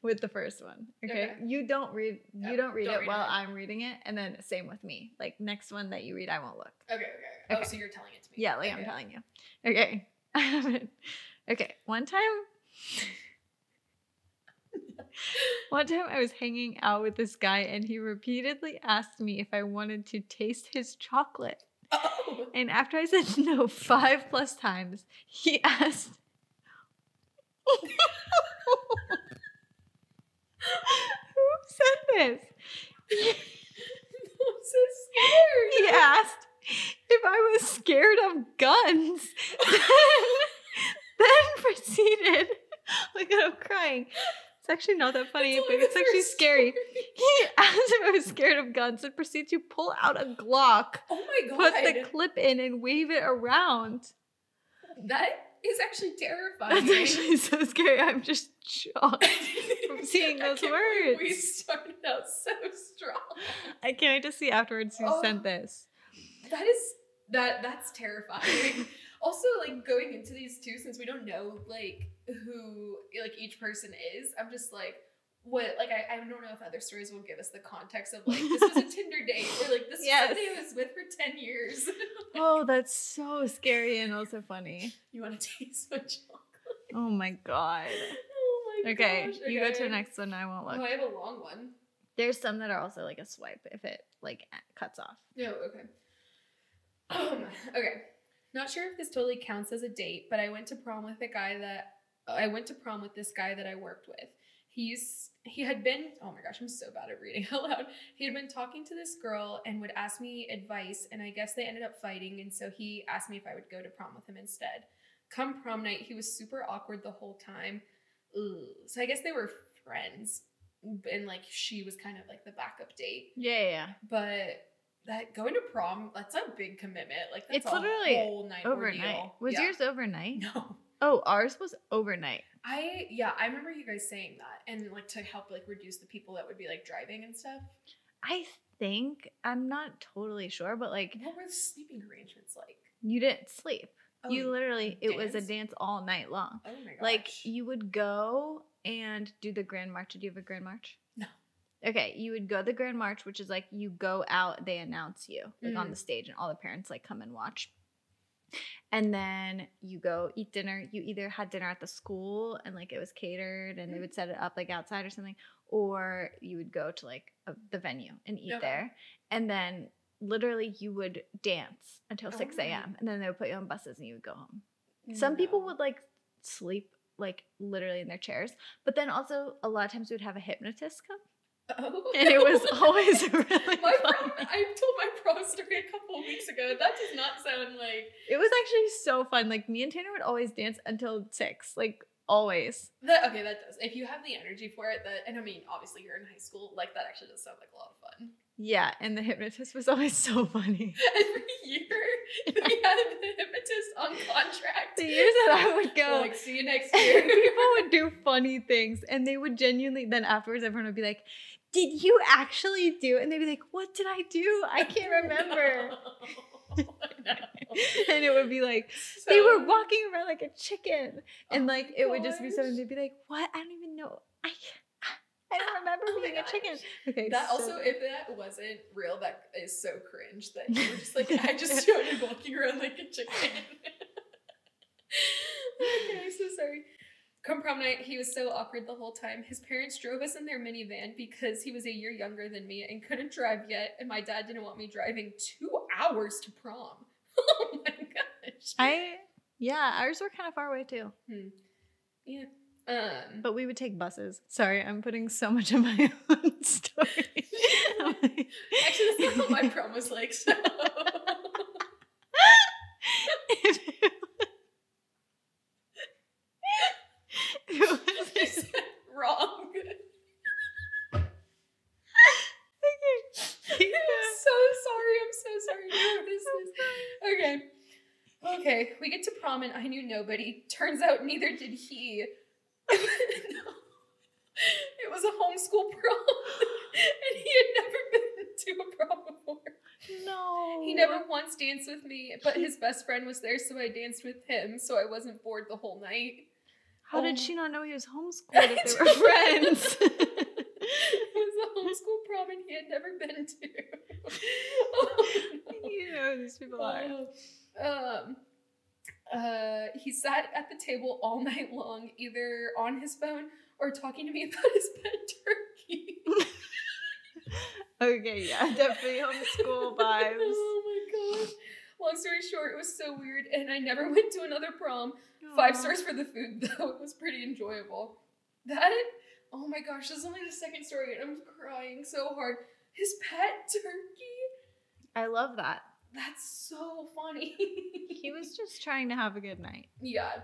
with the first one. Okay. You don't read it while I'm reading it, and then same with me. Like next one that you read, I won't look. Okay. Oh, so you're telling it to me. Yeah, like I'm telling you. Okay. Okay. One time I was hanging out with this guy, and he repeatedly asked me if I wanted to taste his chocolate. Oh. And after I said no 5+ times, he asked who said this? I'm so scared. He asked if I was scared of guns. Then proceeded. Look at him crying. It's actually not that funny, but it's actually scary. He asked if I was scared of guns and proceeded to pull out a Glock. Oh my god. Put the clip in and wave it around. That is actually terrifying. That's actually so scary. I'm just shocked from seeing those words. We started out so strong. I can't wait to see afterwards who sent this. That's terrifying. Also, like going into these two, since we don't know like who like each person is, I'm just like, what? Like I don't know if other stories will give us the context of like this was a Tinder date or like this was somebody I was with for 10 years. Oh, that's so scary and also funny. You want to taste my chocolate? Oh my god. Oh my gosh. Okay, you go to the next one. I won't look. Oh, I have a long one. There's some that are also like a swipe if it like cuts off. No, okay. Okay. Not sure if this totally counts as a date, but I went to prom with this guy that I worked with. He had been, oh my gosh, I'm so bad at reading out loud. He had been talking to this girl and would ask me advice, and I guess they ended up fighting, and so he asked me if I would go to prom with him instead. Come prom night, he was super awkward the whole time. Ugh. So I guess they were friends, and like she was kind of like the backup date. Yeah. But that going to prom, that's a big commitment. Like that's it's literally a whole night overnight. Ordeal. Was yours overnight? No. Oh, ours was overnight. I remember you guys saying that, and like to help like reduce the people that would be like driving and stuff. I think I'm not totally sure, but like what were the sleeping arrangements like? You didn't sleep. Oh, you literally it was a dance all night long. Oh my gosh. Like you would go and do the Grand March. Did you have a Grand March? No. Okay, you would go the Grand March, which is like you go out, they announce you like on the stage, and all the parents like come and watch. And then you go eat dinner. You either had dinner at the school and like it was catered and they would set it up like outside or something, or you would go to like the venue and eat there. And then literally you would dance until 6 a.m. and then they would put you on buses and you would go home. Some people would like sleep like literally in their chairs, but then also a lot of times we would have a hypnotist come. Oh. And it was always really funny. I told my prom story a couple of weeks ago. That does not sound like... It was actually so fun. Like, me and Tanner would always dance until 6. Like, always. That does. If you have the energy for it, and I mean, obviously you're in high school, like, that actually does sound like a lot of fun. Yeah, and the hypnotist was always so funny. Every year, we had the hypnotist on contract. The years that I would go... Like, see you next year. People would do funny things, and they would genuinely... Then afterwards, everyone would be like... Did you actually do it? And they'd be like, what did I do? I can't remember. No. And it would be like, they were walking around like a chicken. And like, it would just be something, they'd be like, what? I don't even know. I don't remember being a chicken. Okay. That also, if that wasn't real, that is so cringe that you were just like, I just started walking around like a chicken. Okay, I'm so sorry. Come prom night, he was so awkward the whole time. His parents drove us in their minivan because he was a year younger than me and couldn't drive yet, and my dad didn't want me driving 2 hours to prom. Oh my gosh. Yeah, ours were kind of far away too. Yeah. But we would take buses. Sorry, I'm putting so much of my own story. Actually, that's not what my prom was like, so. Wrong. Okay. I'm so sorry. No, this is okay. We get to prom and I knew nobody. Turns out neither did he. No. It was a homeschool prom, and he had never been to a prom before. No. He never once danced with me, but his best friend was there, so I danced with him, so I wasn't bored the whole night. How did she not know he was homeschooled if they were friends? It was a homeschool prom and he had never been to. Oh, no. You know who these people are. He sat at the table all night long, either on his phone or talking to me about his pet turkey. Okay, yeah, definitely homeschool vibes. Oh my gosh. Long story short, it was so weird, and I never went to another prom. 5 stars for the food, though. It was pretty enjoyable. Oh my gosh, this is only the second story, and I'm crying so hard. His pet turkey? I love that. That's so funny. He was just trying to have a good night. Yeah.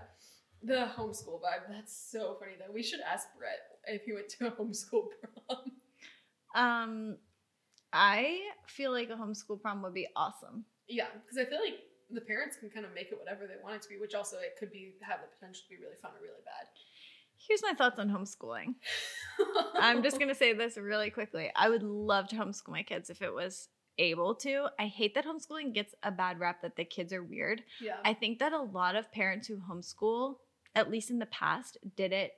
The homeschool vibe. That's so funny, though. We should ask Brett if he went to a homeschool prom. I feel like a homeschool prom would be awesome. Yeah, because I feel like the parents can kind of make it whatever they want it to be, which also it could have the potential to be really fun or really bad. Here's my thoughts on homeschooling. I'm just going to say this really quickly. I would love to homeschool my kids if it was able to. I hate that homeschooling gets a bad rap that the kids are weird. Yeah. I think that a lot of parents who homeschool, at least in the past, did it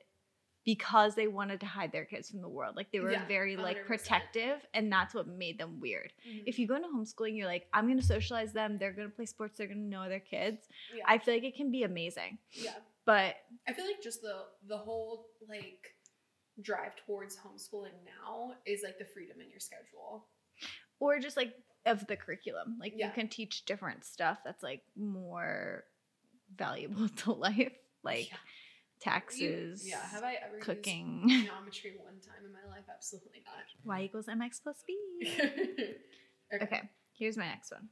because they wanted to hide their kids from the world. Like they were very 100%. Protective, and that's what made them weird. Mm-hmm. If you go into homeschooling, you're like, I'm going to socialize them. They're going to play sports. They're going to know their kids. Yeah. I feel like it can be amazing. Yeah. But I feel like just the whole like drive towards homeschooling now is like the freedom in your schedule. Or just like of the curriculum. Like you can teach different stuff that's like more valuable to life. Like taxes. Have I ever cooking used geometry one time in my life? Absolutely not. Y equals mx plus b. Okay, here's my next one.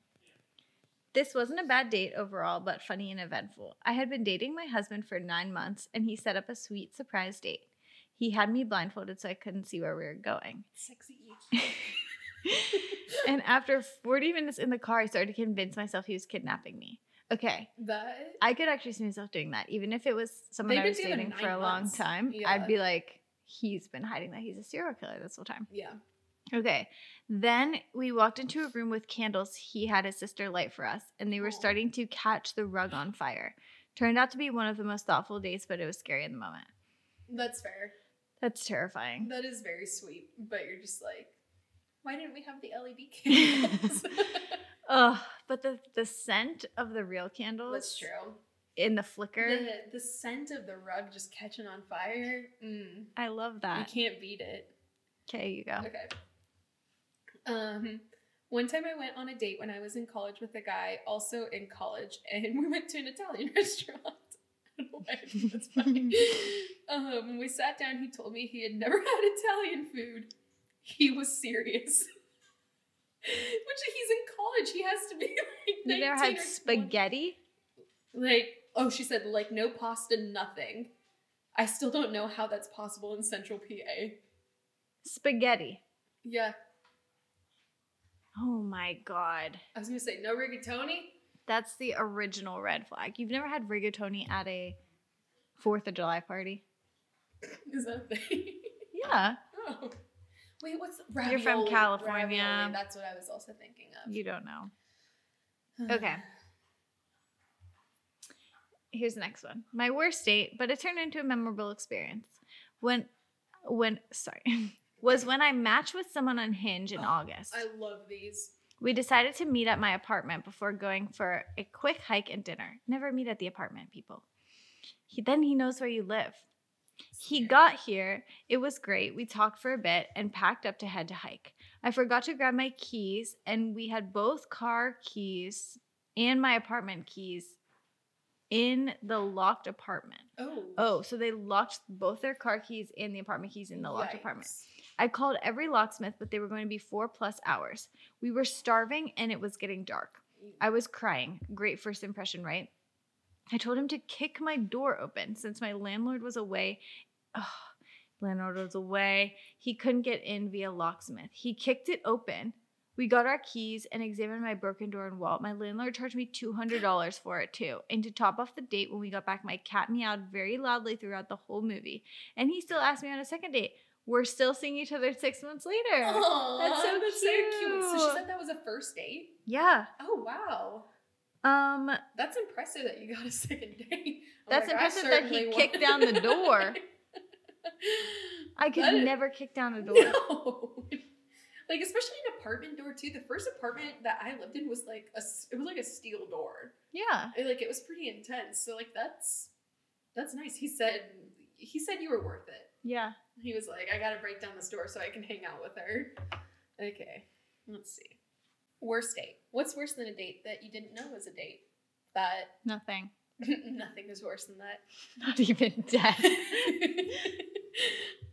This wasn't a bad date overall, but funny and eventful. I had been dating my husband for 9 months, and he set up a sweet surprise date. He had me blindfolded so I couldn't see where we were going. Sexy. And after 40 minutes in the car, I started to convince myself he was kidnapping me. Okay. I could actually see myself doing that. Even if it was someone I was dating for a long time, I'd be like, he's been hiding that he's a serial killer this whole time. Yeah. Okay. Then we walked into a room with candles he had his sister light for us, and they were starting to catch the rug on fire. Turned out to be one of the most thoughtful dates, but it was scary in the moment. That's fair. That's terrifying. That is very sweet, but you're just like, why didn't we have the LED candles? But the scent of the real candles. That's true. In the flicker. The scent of the rug just catching on fire. I love that. You can't beat it. Okay, you go. Okay. One time I went on a date when I was in college with a guy also in college, and we went to an Italian restaurant. I don't know why I think that's funny. When we sat down, he told me he had never had Italian food. He was serious. Which he's in college. He has to be like 19 You never had spaghetti? She said like no pasta, nothing. I still don't know how that's possible in Central PA. Spaghetti. Yeah. Oh my God. I was going to say no rigatoni. That's the original red flag. You've never had rigatoni at a 4th of July party? Is that a thing? Yeah. Oh. Wait, what's ravioli? You're from California. Ravioli. That's what I was also thinking of. You don't know. Okay. Here's the next one. My worst date, but it turned into a memorable experience. Was when I matched with someone on Hinge in August. I love these. We decided to meet at my apartment before going for a quick hike and dinner. Never meet at the apartment, people. Then he knows where you live. He got here. It was great. We talked for a bit and packed up to head to hike. I forgot to grab my keys, and we had both car keys and my apartment keys in the locked apartment. Oh, So they locked both their car keys and the apartment keys in the locked apartment. yikes. I called every locksmith, but they were going to be 4+ hours. We were starving and it was getting dark. I was crying. Great first impression, right? I told him to kick my door open since my landlord was away. He couldn't get in via locksmith. He kicked it open. We got our keys and examined my broken door and wall. My landlord charged me $200 for it too. And to top off the date, when we got back, my cat meowed very loudly throughout the whole movie. And he still asked me on a second date. We're still seeing each other 6 months later. Aww, That's so cute. So she said that was a first date? Yeah. Oh, wow. That's impressive that you got a second date. That's impressive that he kicked down the door. I could never kick down a door. No. Like, especially an apartment door too. The first apartment that I lived in was like a steel door. Yeah. It was pretty intense. So like that's nice. He said you were worth it. Yeah. He was like, I gotta break down this door so I can hang out with her. Okay. Let's see. Worst date. What's worse than a date that you didn't know was a date? Nothing. Nothing is worse than that. Not even death.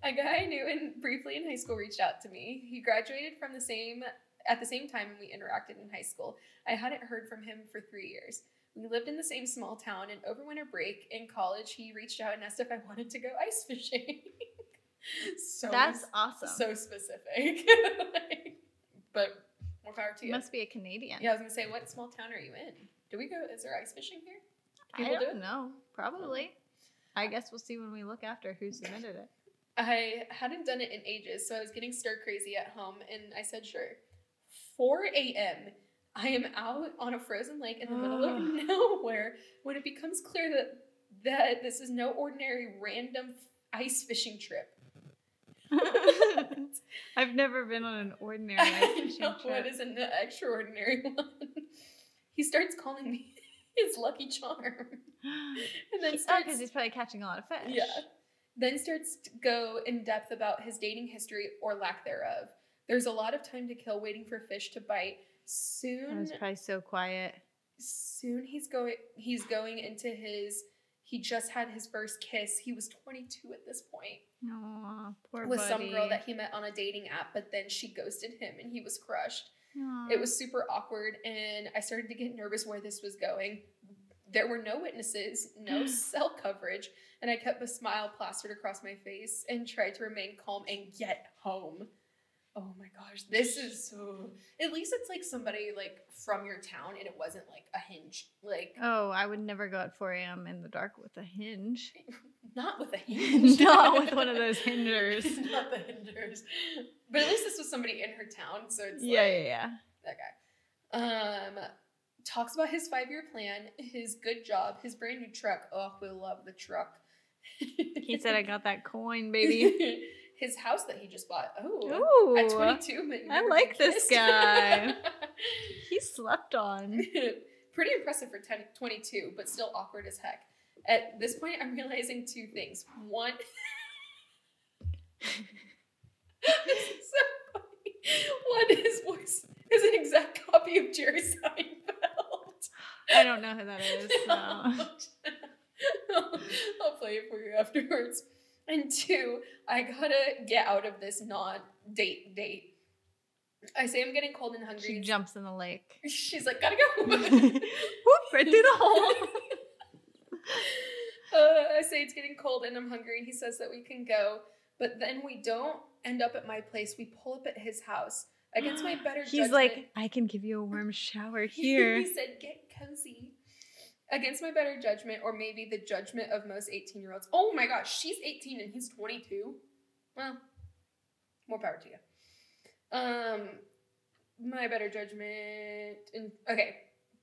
A guy I knew briefly in high school reached out to me. He graduated at the same time and we interacted in high school. I hadn't heard from him for 3 years. We lived in the same small town, and over winter break in college, he reached out and asked if I wanted to go ice fishing. That's awesome. So specific. But more power to you. Must be a Canadian. Yeah, I was going to say, what small town are you in? Is there ice fishing here? I don't know. Probably. I guess we'll see when we look after who submitted it. I hadn't done it in ages, so I was getting stir crazy at home, and I said, sure. 4 a.m., I am out on a frozen lake in the middle of nowhere when it becomes clear that this is no ordinary random ice fishing trip. I've never been on an ordinary ice fishing trip. It is an extraordinary one. He starts calling me his lucky charm. And then because he's probably catching a lot of fish. Yeah. Then starts to go in depth about his dating history or lack thereof. There's a lot of time to kill waiting for fish to bite. Soon. That was probably so quiet. Soon he's going into he just had his first kiss. He was 22 at this point. Aww, poor with buddy. some girl that he met on a dating app, but then she ghosted him and he was crushed. Aww. It was super awkward, and I started to get nervous where this was going. There were no witnesses, no cell coverage, and I kept a smile plastered across my face and tried to remain calm and get home. Oh my gosh, this is so... At least it's like somebody like from your town, and it wasn't like a Hinge. Like, oh, I would never go at 4 a.m. in the dark with a Hinge. Not with a Hinge. Not with one of those hingers. Not the hingers. But at least this was somebody in her town, so it's yeah. That guy. Talks about his 5-year plan, his good job, his brand new truck. Oh, we love the truck. He said, I got that coin, baby. His house that he just bought. Ooh, at 22. I like this guy. He slept on. Pretty impressive for 22, but still awkward as heck. At this point, I'm realizing 2 things. One, this is so funny. One, his voice is an exact copy of Jerry Seinfeld. I don't know who that is. So. I'll play it for you afterwards. And 2, I gotta get out of this non-date. I say I'm getting cold and hungry. She jumps in the lake. She's like, gotta go. Whoop, right through the hole. I say it's getting cold and I'm hungry, and he says that we can go. But then we don't end up at my place. We pull up at his house. Against my better judgment. He's like, I can give you a warm shower here. He said, get cozy. Against my better judgment, or maybe the judgment of most 18-year-olds. Oh my gosh, she's 18 and he's 22. Well, more power to you. My better judgment,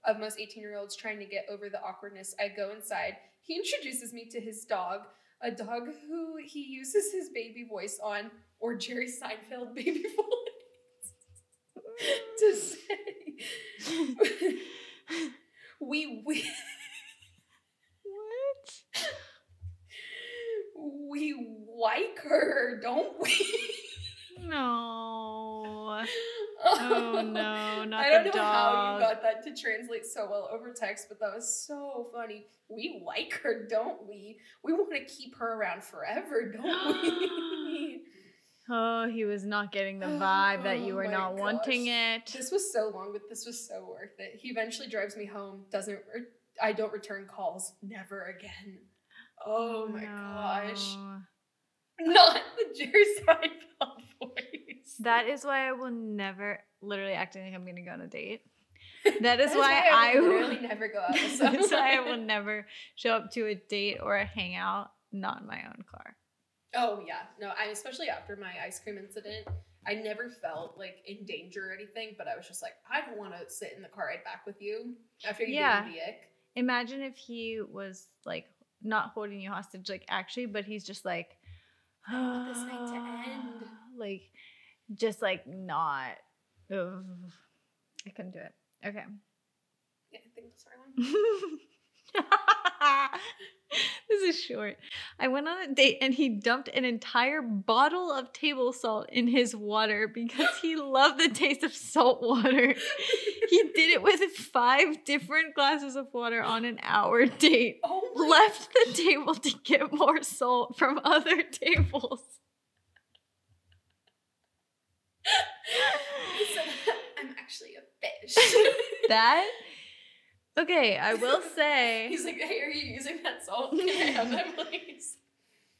of most 18-year-olds trying to get over the awkwardness. I go inside. He introduces me to his dog, a dog who he uses his baby voice on, or Jerry Seinfeld baby voice, to say, we What? we like her, don't we? No. Oh no, not I don't know dog. how you got that to translate so well over text, but that was so funny. We like her, don't we? We want to keep her around forever, don't we? Oh, he was not getting the vibe that you were not wanting it. This was so long, but this was so worth it. He eventually drives me home. I don't return calls. Never again. Oh my gosh. Not the Jerry Seinfeld voice. That is why I will never, literally acting like I'm going to go on a date. That is why I will literally never go out with someone. That's why I will never show up to a date or a hangout not in my own car. Oh yeah, no, especially after my ice cream incident, I never felt like in danger or anything, but I was just like, I don't want to sit in the car ride back with you after you gave me the ick. Imagine if he was like not holding you hostage, like actually, but he's just like, I want this night to end. Like, just like not. Ugh. I couldn't do it. Okay. Yeah, I think that's the right one. This is short. I went on a date and he dumped an entire bottle of table salt in his water because he loved the taste of salt water. He did it with 5 different glasses of water on an hour date. Left the table to get more salt from other tables. He said, I'm actually a fish. That? Okay, I will say. He's like, hey, are you using that salt? Can I have that, please?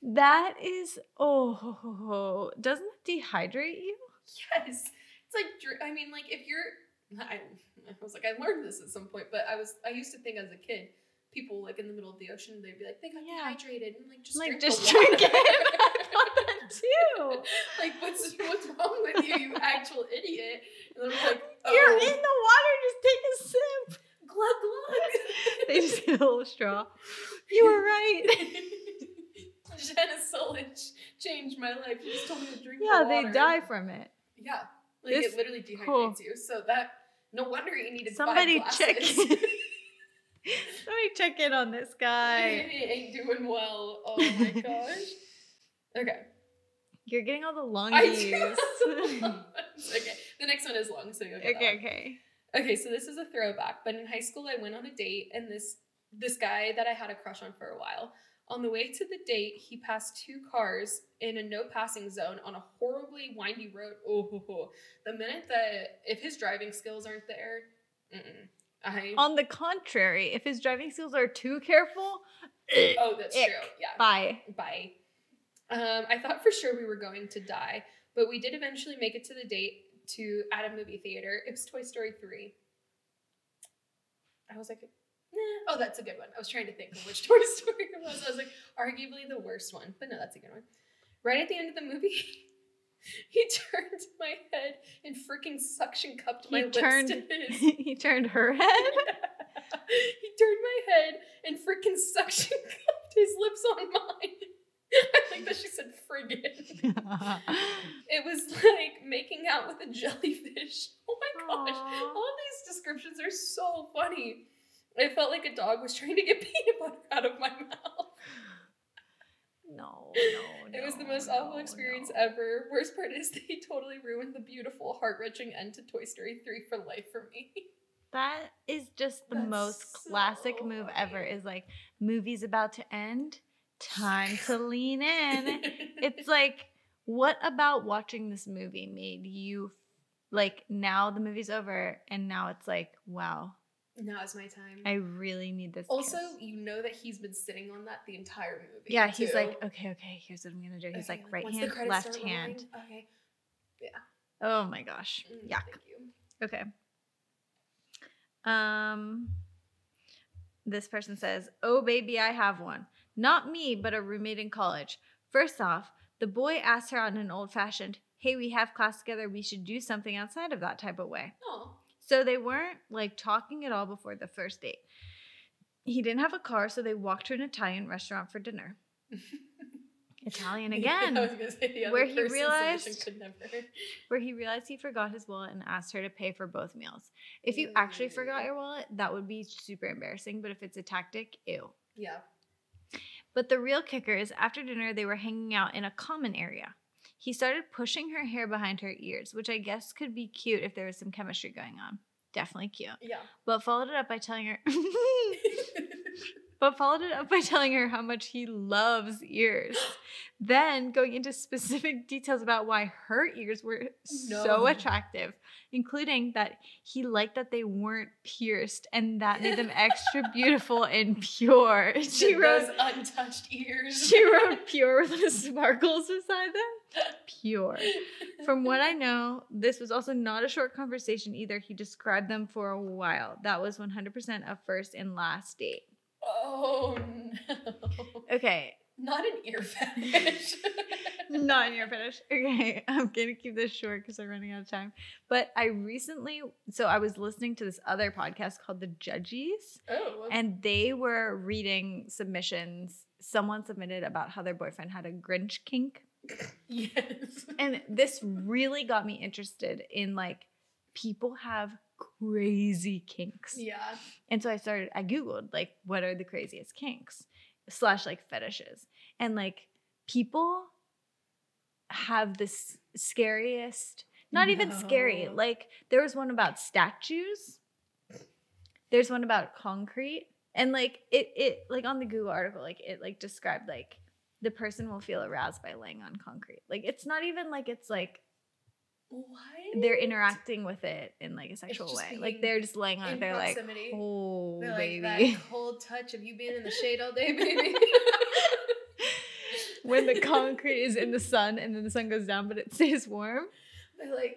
That is, doesn't it dehydrate you? Yes. It's like, I mean, like, if you're, I was like, I learned this at some point, but I used to think as a kid, people, like, in the middle of the ocean, they'd be like, they got dehydrated, and, like, just drink it. I thought that too. Like, what's wrong with you, you actual idiot? And then I'm like, you're in the water, just take a sip. Glug, glug. They just get a little straw. You were right. Jenna's Solich changed my life. She just told me to drink water. water. They die from it. Yeah. Like, it literally dehydrates you. So that, no wonder you needed 5 glasses. Somebody check in on this guy. He ain't doing well. Oh my gosh. Okay. You're getting all the long I views. Okay. The next one is long, so you'll get Okay. Okay, so this is a throwback, but in high school I went on a date, and this guy that I had a crush on for a while, on the way to the date, he passed 2 cars in a no passing zone on a horribly windy road. The minute that, if his driving skills aren't there, On the contrary, if his driving skills are too careful, oh, that's true. Yeah. Bye. I thought for sure we were going to die, but we did eventually make it to the date at a movie theater. It was Toy Story 3. I was like, oh, that's a good one. I was trying to think of which Toy Story it was. I was like, arguably the worst one, but no, that's a good one. Right at the end of the movie, he turned my head and freaking suction cupped my lips to his. He turned her head? He turned my head and freaking suction cupped his lips on mine. I like that she said friggin'. It was like making out with a jellyfish. Oh my gosh. All of these descriptions are so funny. I felt like a dog was trying to get peanut butter out of my mouth. No. It was the most awful experience ever. Worst part is they totally ruined the beautiful, heart-wrenching end to Toy Story 3 for life for me. That is just the most classic move ever, is like, movie's about to end. Time to lean in. It's like, what about watching this movie made you, like, now the movie's over and now it's like, wow. Now is my time. I really need this. Also, you know that he's been sitting on that the entire movie. Yeah, he's like, okay, here's what I'm going to do. He's like, right hand, left hand. Okay. Yeah. Oh my gosh. Yuck. Thank you. Okay. This person says, oh, baby, I have one. Not me, but a roommate in college. First off, the boy asked her on an old-fashioned, hey, we have class together. We should do something outside of that type of way. Oh. So they weren't, like, talking at all before the first date. He didn't have a car, so they walked to an Italian restaurant for dinner. Italian again. I was gonna say the other where he realized could never. Where he realized he forgot his wallet and asked her to pay for both meals. If you actually forgot your wallet, that would be super embarrassing. But if it's a tactic, ew. Yeah. But the real kicker is after dinner, they were hanging out in a common area. He started pushing her hair behind her ears, which I guess could be cute if there was some chemistry going on. Definitely cute. Yeah. But followed it up by telling her how much he loves ears. Then going into specific details about why her ears were so attractive, including that he liked that they weren't pierced and that made them extra beautiful and pure. She wrote those untouched ears. She wrote pure with the sparkles beside them. Pure. From what I know, this was also not a short conversation either. He described them for a while. That was 100% a first and last date. Oh, no. Okay. Not an ear fetish. Not an ear fetish. Okay. I'm going to keep this short because I'm running out of time. But I was listening to this other podcast called The Judgies. Oh. And they were reading submissions. Someone submitted about how their boyfriend had a Grinch kink. Yes. And this really got me interested in, like, people have crazy kinks. Yeah. And so I Googled, like, what are the craziest kinks / like fetishes. And, like, people have this scariest, not even scary. Like, there was one about statues. There's one about concrete. And, like, it like, on the Google article, like, it, like, described, like, the person will feel aroused by laying on concrete. Like, it's not even like it's like what? They're interacting with it in, like, a sexual way. Like, they're just laying on it. They're proximity. Like, oh, they're like, baby. that cold touch of you being in the shade all day, baby. When the concrete is in the sun and then the sun goes down, but it stays warm.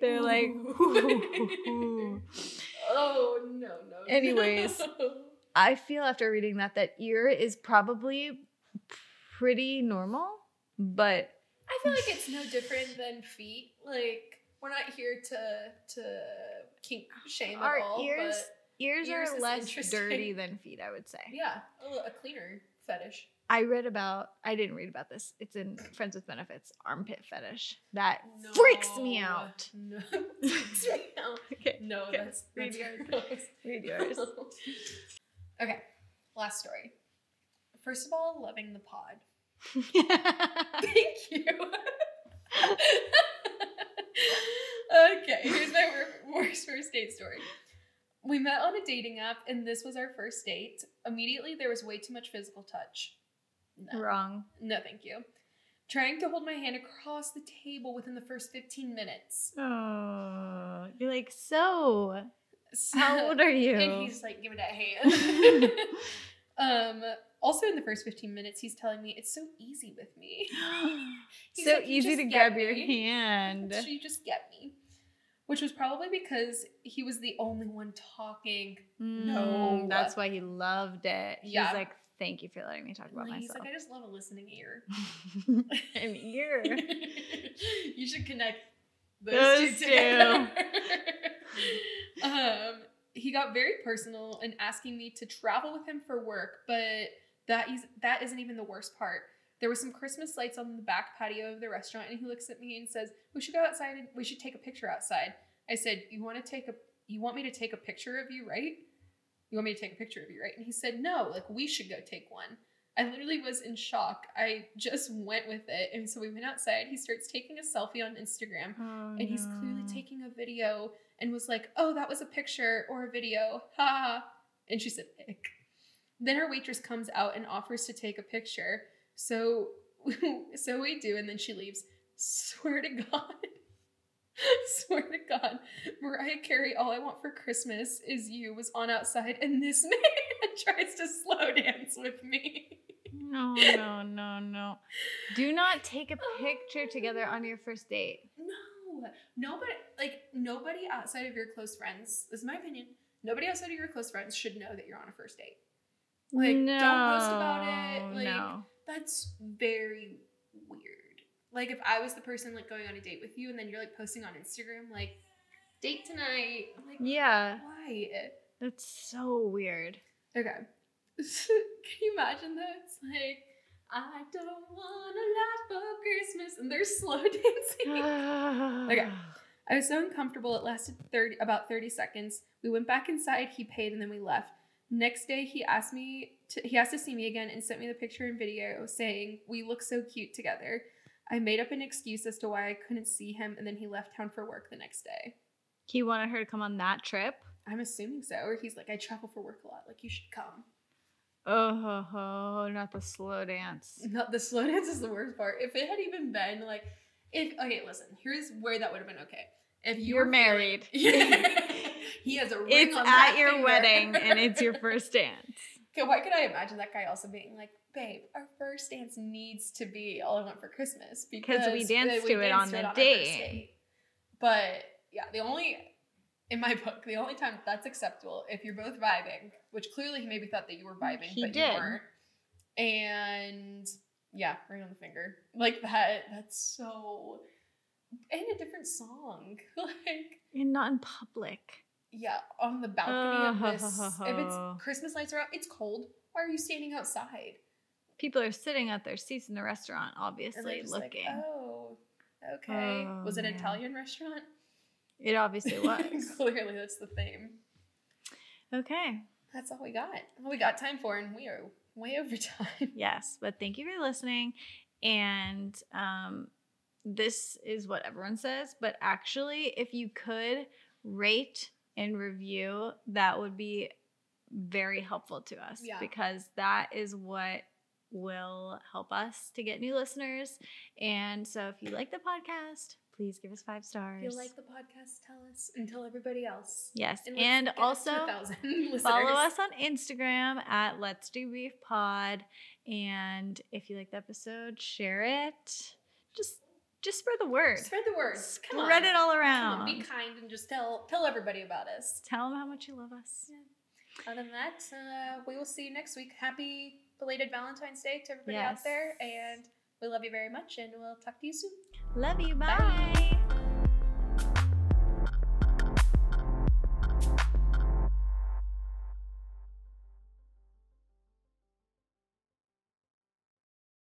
They're like, ooh. Oh, no. Anyways, I feel after reading that ear is probably pretty normal, but I feel like it's no different than feet. Like, we're not here to kink shame at all. Ears are less dirty than feet, I would say. Yeah, a cleaner fetish. I didn't read about this. It's in Friends with Benefits, armpit fetish. That freaks me out. No, freaks me out. Okay. No, okay. that's Read yours. Read yours. Okay, last story. First of all, loving the pod. Thank you. Okay, here's my worst first date story. We met on a dating app, and this was our first date. Immediately, there was way too much physical touch. No. Wrong. No, thank you. Trying to hold my hand across the table within the first 15 minutes. Oh, you're like, so how old are you? And he's like, give me that hand. Also, in the first 15 minutes, he's telling me it's so easy with me. So like, easy to grab your hand. You just get me. Which was probably because he was the only one talking. No. That's why he loved it. Yeah. He's like, thank you for letting me talk about myself. He's like, I just love a listening ear. An ear. You should connect those two together. He got very personal in asking me to travel with him for work, but that isn't even the worst part. There were some Christmas lights on the back patio of the restaurant, and he looks at me and says, we should go outside and we should take a picture outside. I said, you want me to take a picture of you, right? You want me to take a picture of you, right? And he said, no, like, we should go take one. I literally was in shock. I just went with it. And so we went outside. He starts taking a selfie on Instagram, and he's clearly taking a video and was like, oh, that was a picture or a video. Ha. And she said, pic. Then our waitress comes out and offers to take a picture. So we do, and then she leaves. Swear to God, Mariah Carey, All I Want for Christmas Is You was on outside, and this man tries to slow dance with me. No. Do not take a picture together on your first date. No. Nobody outside of your close friends, this is my opinion, nobody outside of your close friends should know that you're on a first date. Like, no, don't post about it. Like, no. That's very weird. Like, if I was the person, like, going on a date with you and then you're, like, posting on Instagram, like, date tonight. I'm like, yeah. Why? That's so weird. Okay. Can you imagine that? It's like, I don't want a lot for Christmas. And they're slow dancing. Okay. I was so uncomfortable. It lasted about 30 seconds. We went back inside. He paid, and then we left. Next day, he asked to see me again and sent me the picture and video saying, we look so cute together. I made up an excuse as to why I couldn't see him, and then he left town for work the next day. He wanted her to come on that trip? I'm assuming so. Or he's like, I travel for work a lot. Like, you should come. Oh, not the slow dance. Not the slow dance is the worst part. If it had even been like, okay, listen, here's where that would have been okay. If you're married, he has a ring it's on at that your finger. wedding and it's your first dance. Okay, why could I imagine that guy also being like, babe, our first dance needs to be All I Want for Christmas because we danced to it on the date. But yeah, in my book, the only time that's acceptable if you're both vibing, which clearly he maybe thought that you were vibing, He but did. you weren't. And yeah, ring on the finger. Like that's so in a different song. Like, and not in public. Yeah, on the balcony of this. If it's Christmas lights are out, it's cold. Why are you standing outside? People are sitting at their seats in the restaurant, obviously looking. Like, oh, okay. Was it an Italian restaurant? It obviously was. Clearly, that's the theme. Okay. That's all we got. All we got time for, and we are way over time. Yes, but thank you for listening. And this is what everyone says, but actually, if you could rate and review, that would be very helpful to us because that is what will help us to get new listeners. And so if you like the podcast, please give us 5 stars. If you like the podcast, tell us and tell everybody else. Yes. And also follow us on Instagram at Let's Debrief Pod. And if you like the episode, share it. Just spread the word. Spread the word. Spread it all around. Come on, be kind and just tell everybody about us. Tell them how much you love us. Yeah. Other than that, we will see you next week. Happy belated Valentine's Day to everybody out there. And we love you very much, and we'll talk to you soon. Love you. Bye.